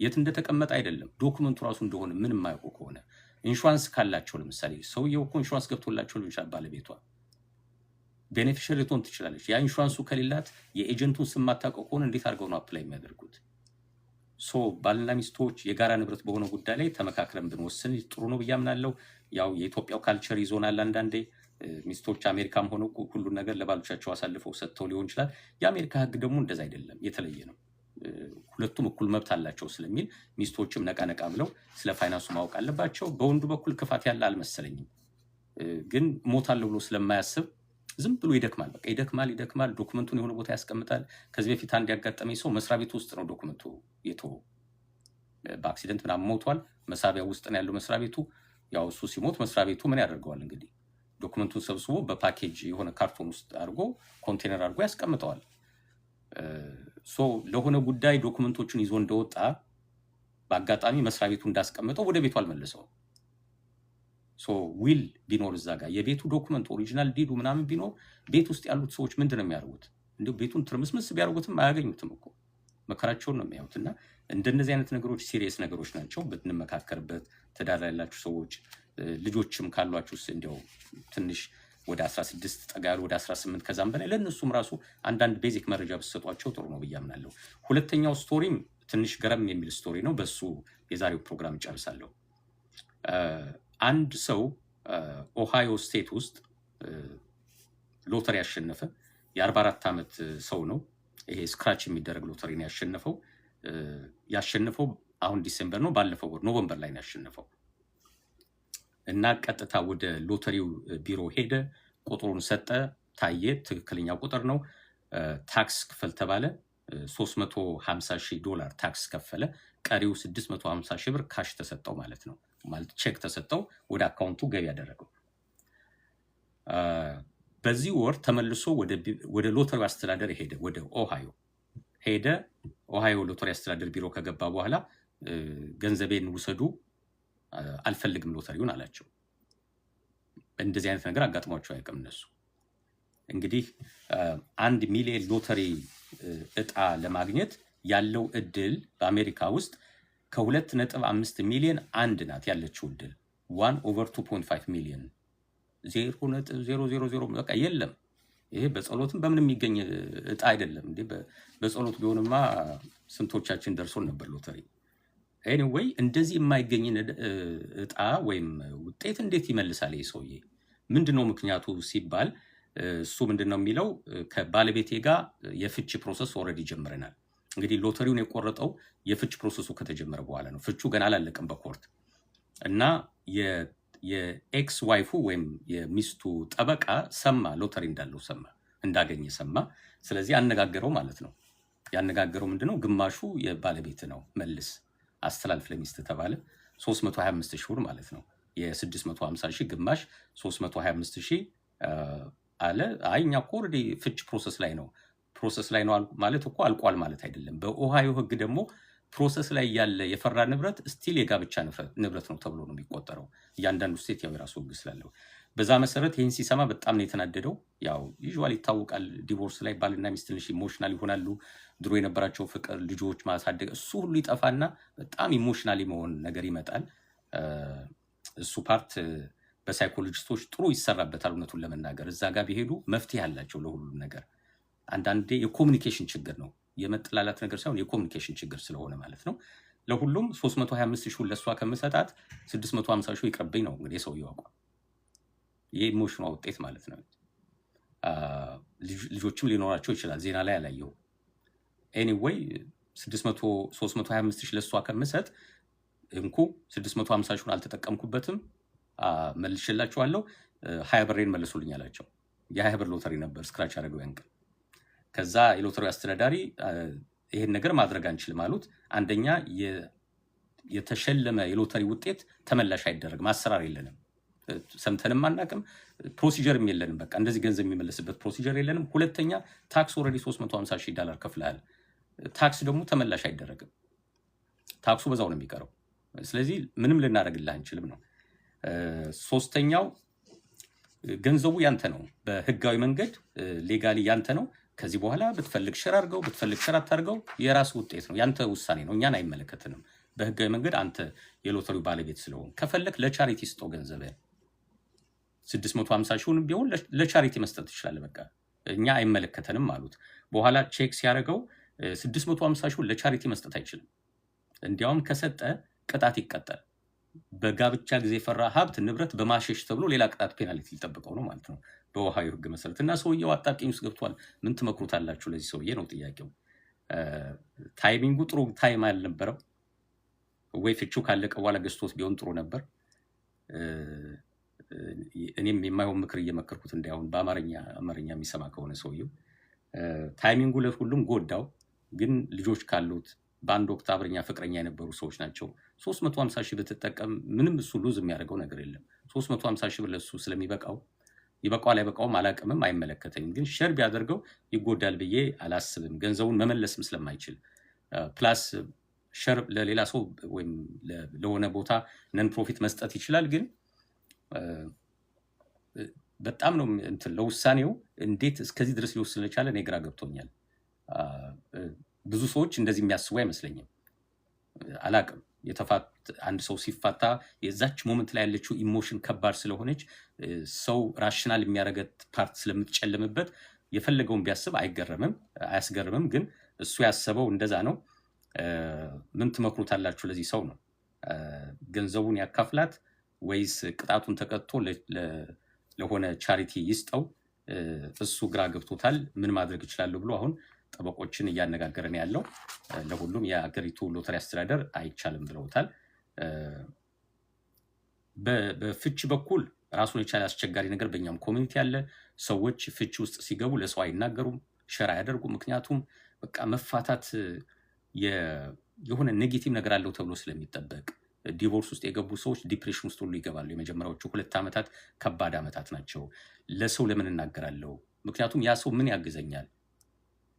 የት እንደተቀመጠ አይደለም ዶክመንቱ ራሱ እንደሆነ ምን የማያውቁ ከሆነ ኢንሹራንስ ካላቸው ለምሳሌ ሰውየው እኮ ኢንሹራንስ ገብቶላቸው ሊሆን ይችላል ባለቤቷ ቤኔፊሻሪ ልትሆን ትችላለች። ያ ኢንሹራንሱ ከሌላት የኤጀንቱን ስም ማታውቀው ከሆነ እንዴት አድርገው ነው አፕላይ የሚያደርጉት? ሶ ባልና ሚስቶች የጋራ ንብረት በሆነ ጉዳይ ላይ ተመካክረን ብንወስን ጥሩ ነው ብዬ አምናለሁ። ያው የኢትዮጵያው ካልቸር ይዞናል። አንዳንዴ ሚስቶች አሜሪካም ሆነው ሁሉን ነገር ለባሎቻቸው አሳልፈው ሰጥተው ሊሆን ይችላል። የአሜሪካ ሕግ ደግሞ እንደዛ አይደለም፣ የተለየ ነው። ሁለቱም እኩል መብት አላቸው ስለሚል ሚስቶችም ነቃ ነቃ ብለው ስለ ፋይናንሱ ማወቅ አለባቸው። በወንዱ በኩል ክፋት ያለ አልመሰለኝም፣ ግን ሞታለሁ ብሎ ስለማያስብ ዝም ብሎ ይደክማል። በቃ ይደክማል። ዶክመንቱን የሆነ ቦታ ያስቀምጣል። ከዚህ በፊት አንድ ያጋጠመኝ ሰው መስሪያ ቤቱ ውስጥ ነው ዶክመንቱ የተወው። በአክሲደንት ምናምን ሞቷል። መሳቢያ ውስጥ ነው ያለው መስሪያ ቤቱ። ያው እሱ ሲሞት መስሪያ ቤቱ ምን ያደርገዋል እንግዲህ ዶክመንቱን ሰብስቦ በፓኬጅ የሆነ ካርቶን ውስጥ አድርጎ ኮንቴነር አድርጎ ያስቀምጠዋል። ሶ ለሆነ ጉዳይ ዶክመንቶቹን ይዞ እንደወጣ በአጋጣሚ መስሪያ ቤቱ እንዳስቀምጠው ወደ ቤቱ አልመለሰውም። ሶ ዊል ቢኖር እዛ ጋር የቤቱ ዶክመንት ኦሪጂናል ዲዱ ምናምን ቢኖር ቤት ውስጥ ያሉት ሰዎች ምንድን ነው የሚያደርጉት? እንዲሁ ቤቱን ትርምስምስ ቢያደርጉትም አያገኙትም እኮ መከራቸውን ነው የሚያዩት። እና እንደነዚህ አይነት ነገሮች ሲሪየስ ነገሮች ናቸው። ብንመካከርበት ትዳር ያላችሁ ሰዎች ልጆችም ካሏችሁ እንዲያው ትንሽ ወደ 16 ጠጋ ያሉ ወደ 18 ከዛም በላይ ለእነሱም ራሱ አንዳንድ ቤዚክ መረጃ ብትሰጧቸው ጥሩ ነው ብዬ አምናለሁ። ሁለተኛው ስቶሪም ትንሽ ገረም የሚል ስቶሪ ነው። በሱ የዛሬው ፕሮግራም እጨርሳለሁ። አንድ ሰው ኦሃዮ ስቴት ውስጥ ሎተሪ ያሸነፈ የ44 ዓመት ሰው ነው። ይሄ ስክራች የሚደረግ ሎተሪ ነው ያሸነፈው አሁን ዲሴምበር ነው፣ ባለፈው ወር ኖቨምበር ላይ ነው ያሸነፈው። እና ቀጥታ ወደ ሎተሪው ቢሮ ሄደ፣ ቁጥሩን ሰጠ፣ ታየ፣ ትክክለኛ ቁጥር ነው። ታክስ ክፈል ተባለ። $350,000 ታክስ ከፈለ። ቀሪው $650,000 ካሽ ተሰጠው ማለት ነው። ማለት ቼክ ተሰጠው፣ ወደ አካውንቱ ገቢ ያደረገው። በዚህ ወር ተመልሶ ወደ ሎተሪ አስተዳደር ሄደ፣ ወደ ኦሃዮ ሄደ። ኦሃዮ ሎተሪ አስተዳደር ቢሮ ከገባ በኋላ ገንዘቤን ውሰዱ፣ አልፈልግም ሎተሪውን አላቸው። እንደዚህ አይነት ነገር አጋጥሟቸው አያውቅም እነሱ። እንግዲህ 1 ሚሊዮን ሎተሪ እጣ ለማግኘት ያለው እድል በአሜሪካ ውስጥ ከ2.5 ሚሊዮን አንድ ናት ያለችው እድል 1/2.5 ሚሊዮን 0.000 በቃ የለም። ይሄ በጸሎትም በምንም የሚገኝ እጣ አይደለም እንዴ። በጸሎት ቢሆንማ ስንቶቻችን ደርሶን ነበር ሎተሪ። ኤኒዌይ እንደዚህ የማይገኝ እጣ ወይም ውጤት እንዴት ይመልሳል ይሄ ሰውዬ? ምንድነው ምክንያቱ ሲባል እሱ ምንድነው የሚለው ከባለቤቴ ጋር የፍቺ ፕሮሰስ ኦልሬዲ ጀምረናል። እንግዲህ ሎተሪውን የቆረጠው የፍች ፕሮሰሱ ከተጀመረ በኋላ ነው። ፍቹ ገና አላለቀም በኮርት እና የኤክስ ዋይፉ ወይም የሚስቱ ጠበቃ ሰማ፣ ሎተሪ እንዳለው ሰማ፣ እንዳገኘ ሰማ። ስለዚህ አነጋገረው ማለት ነው። ያነጋገረው ምንድነው ግማሹ የባለቤት ነው መልስ አስተላልፍ ለሚስት ተባለ። 325,000 ማለት ነው። የ650,000 ግማሽ 325,000 አለ። አይ እኛ እኮ ኦልሬዲ ፍች ፕሮሰስ ላይ ነው ማለት እኮ አልቋል ማለት አይደለም። በኦሃዮ ሕግ ደግሞ ፕሮሰስ ላይ ያለ የፈራ ንብረት ስቲል የጋብቻ ንብረት ነው ተብሎ ነው የሚቆጠረው። እያንዳንዱ ስቴት ያው የራሱ ህግ ስላለው በዛ መሰረት ይህን ሲሰማ በጣም ነው የተናደደው። ያው ዩዥዋሊ ይታወቃል ዲቮርስ ላይ ባልና ሚስት ትንሽ ኢሞሽናል ይሆናሉ። ድሮ የነበራቸው ፍቅር፣ ልጆች ማሳደግ እሱ ሁሉ ይጠፋና በጣም ኢሞሽናሊ መሆን ነገር ይመጣል። እሱ ፓርት በሳይኮሎጂስቶች ጥሩ ይሰራበታል። እውነቱን ለመናገር እዛ ጋር ቢሄዱ መፍትሄ አላቸው ለሁሉም ነገር። አንዳንዴ የኮሚኒኬሽን ችግር ነው የመጠላላት ነገር ሳይሆን የኮሚኒኬሽን ችግር ስለሆነ ማለት ነው። ለሁሉም 325,000 ለሷ ከምሰጣት 650,000 ይቅርብኝ ነው እንግዲህ ሰውየው አቋም። የኢሞሽኗ ውጤት ማለት ነው። ልጆችም ሊኖራቸው ይችላል። ዜና ላይ አላየው። ኤኒዌይ 325,000 ለሷ ከምሰጥ እንኩ 650,000 አልተጠቀምኩበትም፣ መልሽላችኋለሁ፣ 20 ብሬን መልሱልኝ አላቸው። የ20 ብር ሎተሪ ነበር ስክራች ያደረገው ያን ቀን። ከዛ የሎተሪ አስተዳዳሪ ይሄን ነገር ማድረግ አንችልም አሉት። አንደኛ የተሸለመ የሎተሪ ውጤት ተመላሽ አይደረግም፣ አሰራር የለንም፣ ሰምተንም አናውቅም፣ ፕሮሲጀርም የለንም። በቃ እንደዚህ ገንዘብ የሚመለስበት ፕሮሲጀር የለንም። ሁለተኛ ታክስ ኦልሬዲ $350,000 ከፍለሃል፣ ታክስ ደግሞ ተመላሽ አይደረግም፣ ታክሱ በዛው ነው የሚቀረው። ስለዚህ ምንም ልናደርግልህ አንችልም ነው። ሶስተኛው ገንዘቡ ያንተ ነው፣ በህጋዊ መንገድ ሌጋሊ ያንተ ነው። ከዚህ በኋላ ብትፈልግ ሸር አድርገው ብትፈልግ ሸር አታርገው፣ የራስ ውጤት ነው፣ ያንተ ውሳኔ ነው፣ እኛን አይመለከትንም። በህጋዊ መንገድ አንተ የሎተሪው ባለቤት ስለሆን ከፈለክ ለቻሪቲ ስጠው ገንዘብህን። 650,000 ቢሆን ለቻሪቲ መስጠት ትችላለህ። በቃ እኛ አይመለከተንም አሉት። በኋላ ቼክ ሲያደርገው 650,000 ለቻሪቲ መስጠት አይችልም። እንዲያውም ከሰጠ ቅጣት ይቀጣል። በጋብቻ ጊዜ የፈራ ሀብት ንብረት በማሸሽ ተብሎ ሌላ ቅጣት ፔናልቲ ሊጠብቀው ነው ማለት ነው በኦሃዮ ህግ መሰረት። እና ሰውየው አጣብቂኝ ውስጥ ገብቷል። ምን ትመክሩታላችሁ ለዚህ ሰውዬ ነው ጥያቄው። ታይሚንጉ ጥሩ ታይም አልነበረም ወይ? ፍቺው ካለቀ በኋላ ገዝቶት ቢሆን ጥሩ ነበር። እኔም የማይሆን ምክር እየመከርኩት እንዳይሆን በአማርኛ የሚሰማ ከሆነ ሰውየው ታይሚንጉ ለሁሉም ጎዳው። ግን ልጆች ካሉት በአንድ ወቅት አብረኛ ፍቅረኛ የነበሩ ሰዎች ናቸው። 350,000 ብትጠቀም ምንም እሱ ሉዝ የሚያደርገው ነገር የለም። 350,000 ለሱ ስለሚበቃው ይበቃዋል አይበቃውም አላቅምም፣ አይመለከተኝም። ግን ሸር ቢያደርገው ይጎዳል ብዬ አላስብም፣ ገንዘቡን መመለስም ስለማይችል። ፕላስ ሸር ለሌላ ሰው ወይም ለሆነ ቦታ ነን ፕሮፊት መስጠት ይችላል። ግን በጣም ነው ለውሳኔው እንዴት እስከዚህ ድረስ ሊወስን ለቻለ እኔ ግራ ገብቶኛል። ብዙ ሰዎች እንደዚህ የሚያስቡ አይመስለኝም። አላቅም። አንድ ሰው ሲፋታ የዛች ሞመንት ላይ ያለችው ኢሞሽን ከባድ ስለሆነች ሰው ራሽናል የሚያደርገት ፓርት ስለምትጨልምበት የፈለገውን ቢያስብ አያስገርምም። ግን እሱ ያሰበው እንደዛ ነው። ምን ትመክሩታላችሁ ለዚህ ሰው ነው? ገንዘቡን ያካፍላት ወይስ ቅጣቱን ተቀጥቶ ለሆነ ቻሪቲ ይስጠው? እሱ ግራ ገብቶታል። ምን ማድረግ ይችላል ብሎ አሁን ጠበቆችን እያነጋገረ ነው ያለው። ለሁሉም የአገሪቱ ሎተሪ አስተዳደር አይቻልም ብለውታል። በፍቺ በኩል ራሱን የቻለ አስቸጋሪ ነገር በእኛም ኮሚኒቲ ያለ ሰዎች ፍቺ ውስጥ ሲገቡ ለሰው አይናገሩም፣ ሸር አያደርጉም። ምክንያቱም በቃ መፋታት የሆነ ኔጌቲቭ ነገር አለው ተብሎ ስለሚጠበቅ ዲቮርስ ውስጥ የገቡ ሰዎች ዲፕሬሽን ውስጥ ሁሉ ይገባሉ። የመጀመሪያዎቹ 2 ዓመታት ከባድ ዓመታት ናቸው። ለሰው ለምን እናገራለሁ? ምክንያቱም ያ ሰው ምን ያግዘኛል?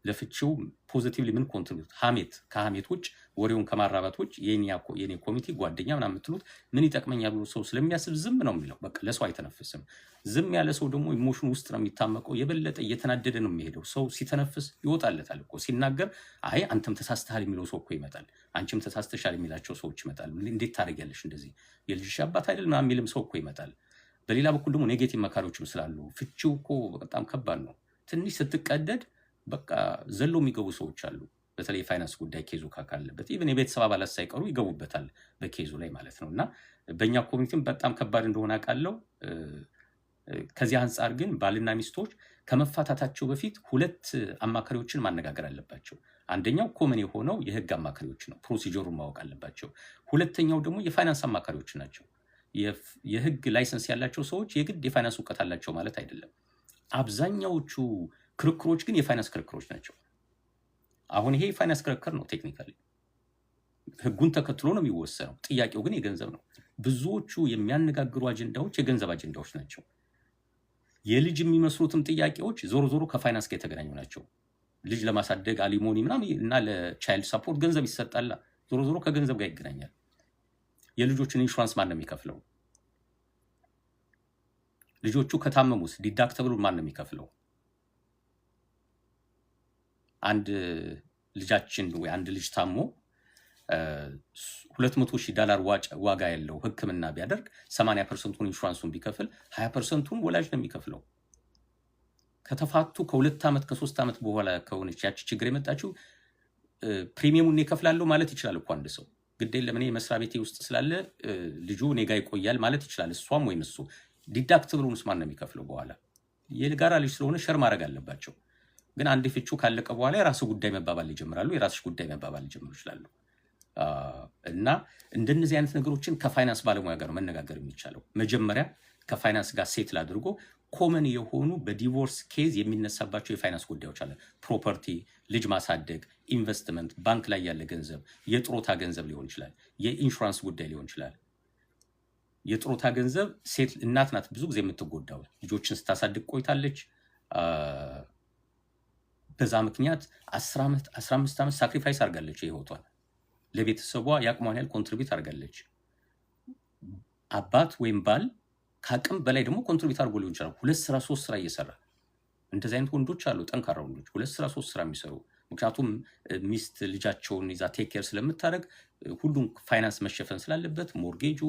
ለፍቺው ፖዚቲቭሊ ምን ኮንትሪቢዩት ከሐሜት ውጭ ወሬውን ከማራባት ውጭ የኔ ኮሚቴ ጓደኛ ምናምን የምትሉት ምን ይጠቅመኛል ብሎ ሰው ስለሚያስብ ዝም ነው የሚለው። በቃ ለሰው አይተነፍስም። ዝም ያለ ሰው ደግሞ ኢሞሽን ውስጥ ነው የሚታመቀው። የበለጠ እየተናደደ ነው የሚሄደው። ሰው ሲተነፍስ ይወጣለታል እኮ። ሲናገር አይ አንተም ተሳስተሃል የሚለው ሰው እኮ ይመጣል። አንቺም ተሳስተሻል የሚላቸው ሰዎች ይመጣሉ። እንዴት ታደርጊያለሽ እንደዚህ የልጅሽ አባት አይደል ምናምን የሚልም ሰው እኮ ይመጣል። በሌላ በኩል ደግሞ ኔጌቲቭ መካሪዎችም ስላሉ ፍቺው እኮ በጣም ከባድ ነው። ትንሽ ስትቀደድ በቃ ዘሎ የሚገቡ ሰዎች አሉ። በተለይ የፋይናንስ ጉዳይ ኬዙ ካለበት ኢቭን የቤተሰብ አባላት ሳይቀሩ ይገቡበታል በኬዙ ላይ ማለት ነው። እና በእኛ ኮሚኒቲም በጣም ከባድ እንደሆነ አውቃለሁ። ከዚህ አንጻር ግን ባልና ሚስቶች ከመፋታታቸው በፊት 2 አማካሪዎችን ማነጋገር አለባቸው። አንደኛው ኮመን የሆነው የህግ አማካሪዎች ነው፣ ፕሮሲጀሩን ማወቅ አለባቸው። ሁለተኛው ደግሞ የፋይናንስ አማካሪዎች ናቸው። የህግ ላይሰንስ ያላቸው ሰዎች የግድ የፋይናንስ እውቀት አላቸው ማለት አይደለም። አብዛኛዎቹ ክርክሮች ግን የፋይናንስ ክርክሮች ናቸው። አሁን ይሄ የፋይናንስ ክርክር ነው። ቴክኒካሊ ህጉን ተከትሎ ነው የሚወሰነው። ጥያቄው ግን የገንዘብ ነው። ብዙዎቹ የሚያነጋግሩ አጀንዳዎች የገንዘብ አጀንዳዎች ናቸው። የልጅ የሚመስሉትም ጥያቄዎች ዞሮ ዞሮ ከፋይናንስ ጋር የተገናኙ ናቸው። ልጅ ለማሳደግ አሊሞኒ ምናምን እና ለቻይልድ ሰፖርት ገንዘብ ይሰጣል። ዞሮ ዞሮ ከገንዘብ ጋር ይገናኛል። የልጆችን ኢንሹራንስ ማን ነው የሚከፍለው? ልጆቹ ከታመሙስ ዲዳክተብሉ ማን ነው የሚከፍለው? አንድ ልጃችን ወይ አንድ ልጅ ታሞ $200,000 ዋጋ ያለው ሕክምና ቢያደርግ 80% ኢንሹራንሱን ቢከፍል 20%ን ወላጅ ነው የሚከፍለው። ከተፋቱ ከ2 ዓመት ከ3 ዓመት በኋላ ከሆነች ያቺ ችግር የመጣችው ፕሪሚየሙን ይከፍላለሁ ማለት ይችላል እኮ አንድ ሰው። ግድ የለም እኔ መስሪያ ቤቴ ውስጥ ስላለ ልጁ እኔ ጋር ይቆያል ማለት ይችላል፣ እሷም ወይም እሱ። ዲዳክትብሉንስ ማን ነው የሚከፍለው? በኋላ የጋራ ልጅ ስለሆነ ሸር ማድረግ አለባቸው። ግን አንድ ፍቹ ካለቀ በኋላ የራሱ ጉዳይ መባባል ይጀምራሉ፣ የራስሽ ጉዳይ መባባል ሊጀምሩ ይችላሉ። እና እንደነዚህ አይነት ነገሮችን ከፋይናንስ ባለሙያ ጋር መነጋገር የሚቻለው መጀመሪያ ከፋይናንስ ጋር ሴትል አድርጎ ኮመን የሆኑ በዲቮርስ ኬዝ የሚነሳባቸው የፋይናንስ ጉዳዮች አለ። ፕሮፐርቲ፣ ልጅ ማሳደግ፣ ኢንቨስትመንት፣ ባንክ ላይ ያለ ገንዘብ፣ የጥሮታ ገንዘብ ሊሆን ይችላል፣ የኢንሹራንስ ጉዳይ ሊሆን ይችላል። የጥሮታ ገንዘብ ሴት እናት ናት ብዙ ጊዜ የምትጎዳው። ልጆችን ስታሳድግ ቆይታለች። በዛ ምክንያት 10 ዓመት 15 ዓመት ሳክሪፋይስ አድርጋለች። ህይወቷን ለቤተሰቧ የአቅሟን ያህል ኮንትሪቢዩት አድርጋለች። አባት ወይም ባል ከአቅም በላይ ደግሞ ኮንትሪቢዩት አድርጎ ሊሆን ይችላል። 2 ስራ 3 ስራ እየሰራ እንደዚህ አይነት ወንዶች አሉ፣ ጠንካራ ወንዶች 2 ስራ 3 ስራ የሚሰሩ። ምክንያቱም ሚስት ልጃቸውን ይዛ ቴክ ኬር ስለምታደርግ ሁሉም ፋይናንስ መሸፈን ስላለበት ሞርጌጁ፣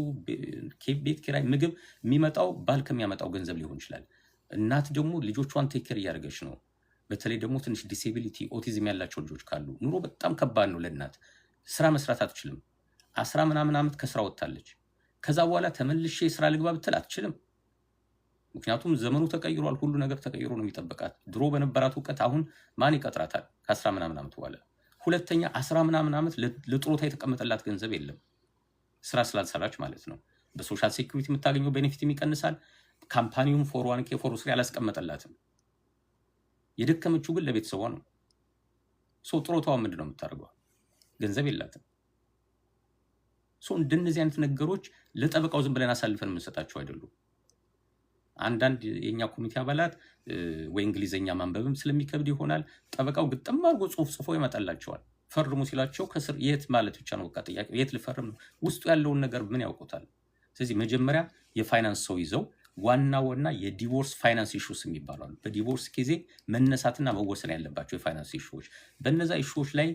ቤት ኪራይ፣ ምግብ የሚመጣው ባል ከሚያመጣው ገንዘብ ሊሆን ይችላል። እናት ደግሞ ልጆቿን ቴክ ኬር እያደረገች ነው። በተለይ ደግሞ ትንሽ ዲሴቢሊቲ ኦቲዝም ያላቸው ልጆች ካሉ ኑሮ በጣም ከባድ ነው ለእናት። ስራ መስራት አትችልም። 10 ምናምን ዓመት ከስራ ወጥታለች። ከዛ በኋላ ተመልሼ ስራ ልግባ ብትል አትችልም። ምክንያቱም ዘመኑ ተቀይሯል፣ ሁሉ ነገር ተቀይሮ ነው የሚጠበቃት። ድሮ በነበራት እውቀት አሁን ማን ይቀጥራታል? ከ10 ምናምን ዓመት በኋላ። ሁለተኛ 10 ምናምን ዓመት ለጥሮታ የተቀመጠላት ገንዘብ የለም፣ ስራ ስላልሰራች ማለት ነው። በሶሻል ሴኩሪቲ የምታገኘው ቤኔፊትም ይቀንሳል። ካምፓኒውም 401k 403 አላስቀመጠላትም። የደከመችው ግን ለቤተሰቧ ነው። ጥሮታዋ ምንድን ነው የምታደርገው? ገንዘብ የላትም። እንደነዚህ አይነት ነገሮች ለጠበቃው ዝም ብለን አሳልፈን የምንሰጣቸው አይደሉም። አንዳንድ የኛ ኮሚቴ አባላት ወይ እንግሊዘኛ ማንበብም ስለሚከብድ ይሆናል ጠበቃው ግጥም አድርጎ ጽሁፍ ጽፎ ይመጣላቸዋል። ፈርሙ ሲላቸው ከስር የት ማለት ብቻ ነው በቃ ጥያቄ፣ የት ልፈርም ነው። ውስጡ ያለውን ነገር ምን ያውቁታል? ስለዚህ መጀመሪያ የፋይናንስ ሰው ይዘው ዋና የዲቮርስ ፋይናንስ ኢሹስ የሚባሉ አሉ። በዲቮርስ ጊዜ መነሳትና መወሰን ያለባቸው የፋይናንስ ኢሹዎች፣ በነዛ ኢሹዎች ላይ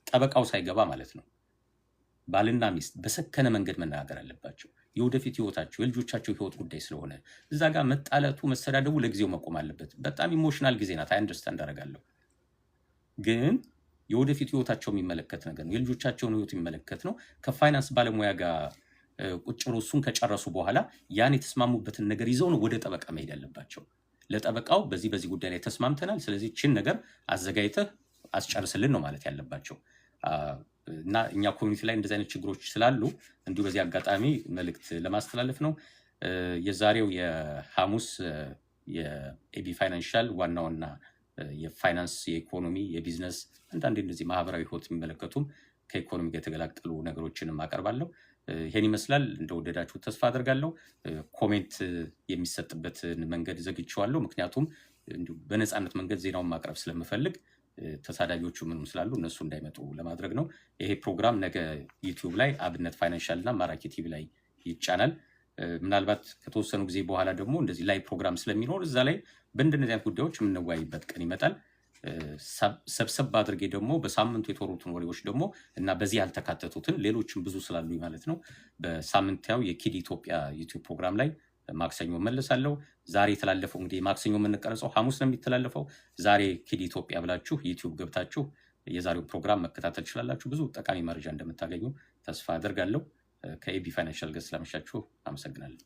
ጠበቃው ሳይገባ ማለት ነው ባልና ሚስት በሰከነ መንገድ መነጋገር አለባቸው። የወደፊት ህይወታቸው የልጆቻቸው ህይወት ጉዳይ ስለሆነ እዛ ጋር መጣለቱ መሰዳደቡ ለጊዜው መቆም አለበት። በጣም ኢሞሽናል ጊዜ ናት፣ አንደርስታንድ አደርጋለሁ። ግን የወደፊት ህይወታቸው የሚመለከት ነገር ነው፣ የልጆቻቸውን ህይወት የሚመለከት ነው። ከፋይናንስ ባለሙያ ጋር ቁጭ ብሎ እሱን ከጨረሱ በኋላ ያን የተስማሙበትን ነገር ይዘው ነው ወደ ጠበቃ መሄድ ያለባቸው። ለጠበቃው በዚህ ጉዳይ ላይ ተስማምተናል፣ ስለዚህ ችን ነገር አዘጋጅተህ አስጨርስልን ነው ማለት ያለባቸው። እና እኛ ኮሚኒቲ ላይ እንደዚህ አይነት ችግሮች ስላሉ እንዲሁ በዚህ አጋጣሚ መልእክት ለማስተላለፍ ነው። የዛሬው የሐሙስ የኤቢ ፋይናንሻል ዋና የፋይናንስ የኢኮኖሚ የቢዝነስ አንዳንድ እንደዚህ ማህበራዊ ህይወት የሚመለከቱም ከኢኮኖሚ ጋር የተገላቀሉ ነገሮችንም አቀርባለሁ። ይሄን ይመስላል። እንደወደዳችሁ ተስፋ አደርጋለሁ። ኮሜንት የሚሰጥበትን መንገድ ዘግቼዋለሁ፣ ምክንያቱም እንዲሁ በነፃነት መንገድ ዜናውን ማቅረብ ስለምፈልግ ተሳዳቢዎቹ ምንም ስላሉ እነሱ እንዳይመጡ ለማድረግ ነው። ይሄ ፕሮግራም ነገ ዩቲዩብ ላይ አብነት ፋይናንሻል እና ማራኪ ቲቪ ላይ ይጫናል። ምናልባት ከተወሰኑ ጊዜ በኋላ ደግሞ እንደዚህ ላይ ፕሮግራም ስለሚኖር እዛ ላይ በእንደነዚህ አይነት ጉዳዮች የምንወያይበት ቀን ይመጣል። ሰብሰብ አድርጌ ደግሞ በሳምንቱ የተወሩትን ወሬዎች ደግሞ እና በዚህ ያልተካተቱትን ሌሎችም ብዙ ስላሉ ማለት ነው በሳምንታዊ የኪድ ኢትዮጵያ ዩቲዩብ ፕሮግራም ላይ ማክሰኞ መለሳለሁ። ዛሬ የተላለፈው እንግዲህ ማክሰኞ የምንቀረጸው ሐሙስ ነው የሚተላለፈው። ዛሬ ኪድ ኢትዮጵያ ብላችሁ ዩቲዩብ ገብታችሁ የዛሬው ፕሮግራም መከታተል ትችላላችሁ። ብዙ ጠቃሚ መረጃ እንደምታገኙ ተስፋ አደርጋለሁ። ከኤቢ ፋይናንሻል ጋር ስላመሻችሁ አመሰግናለሁ።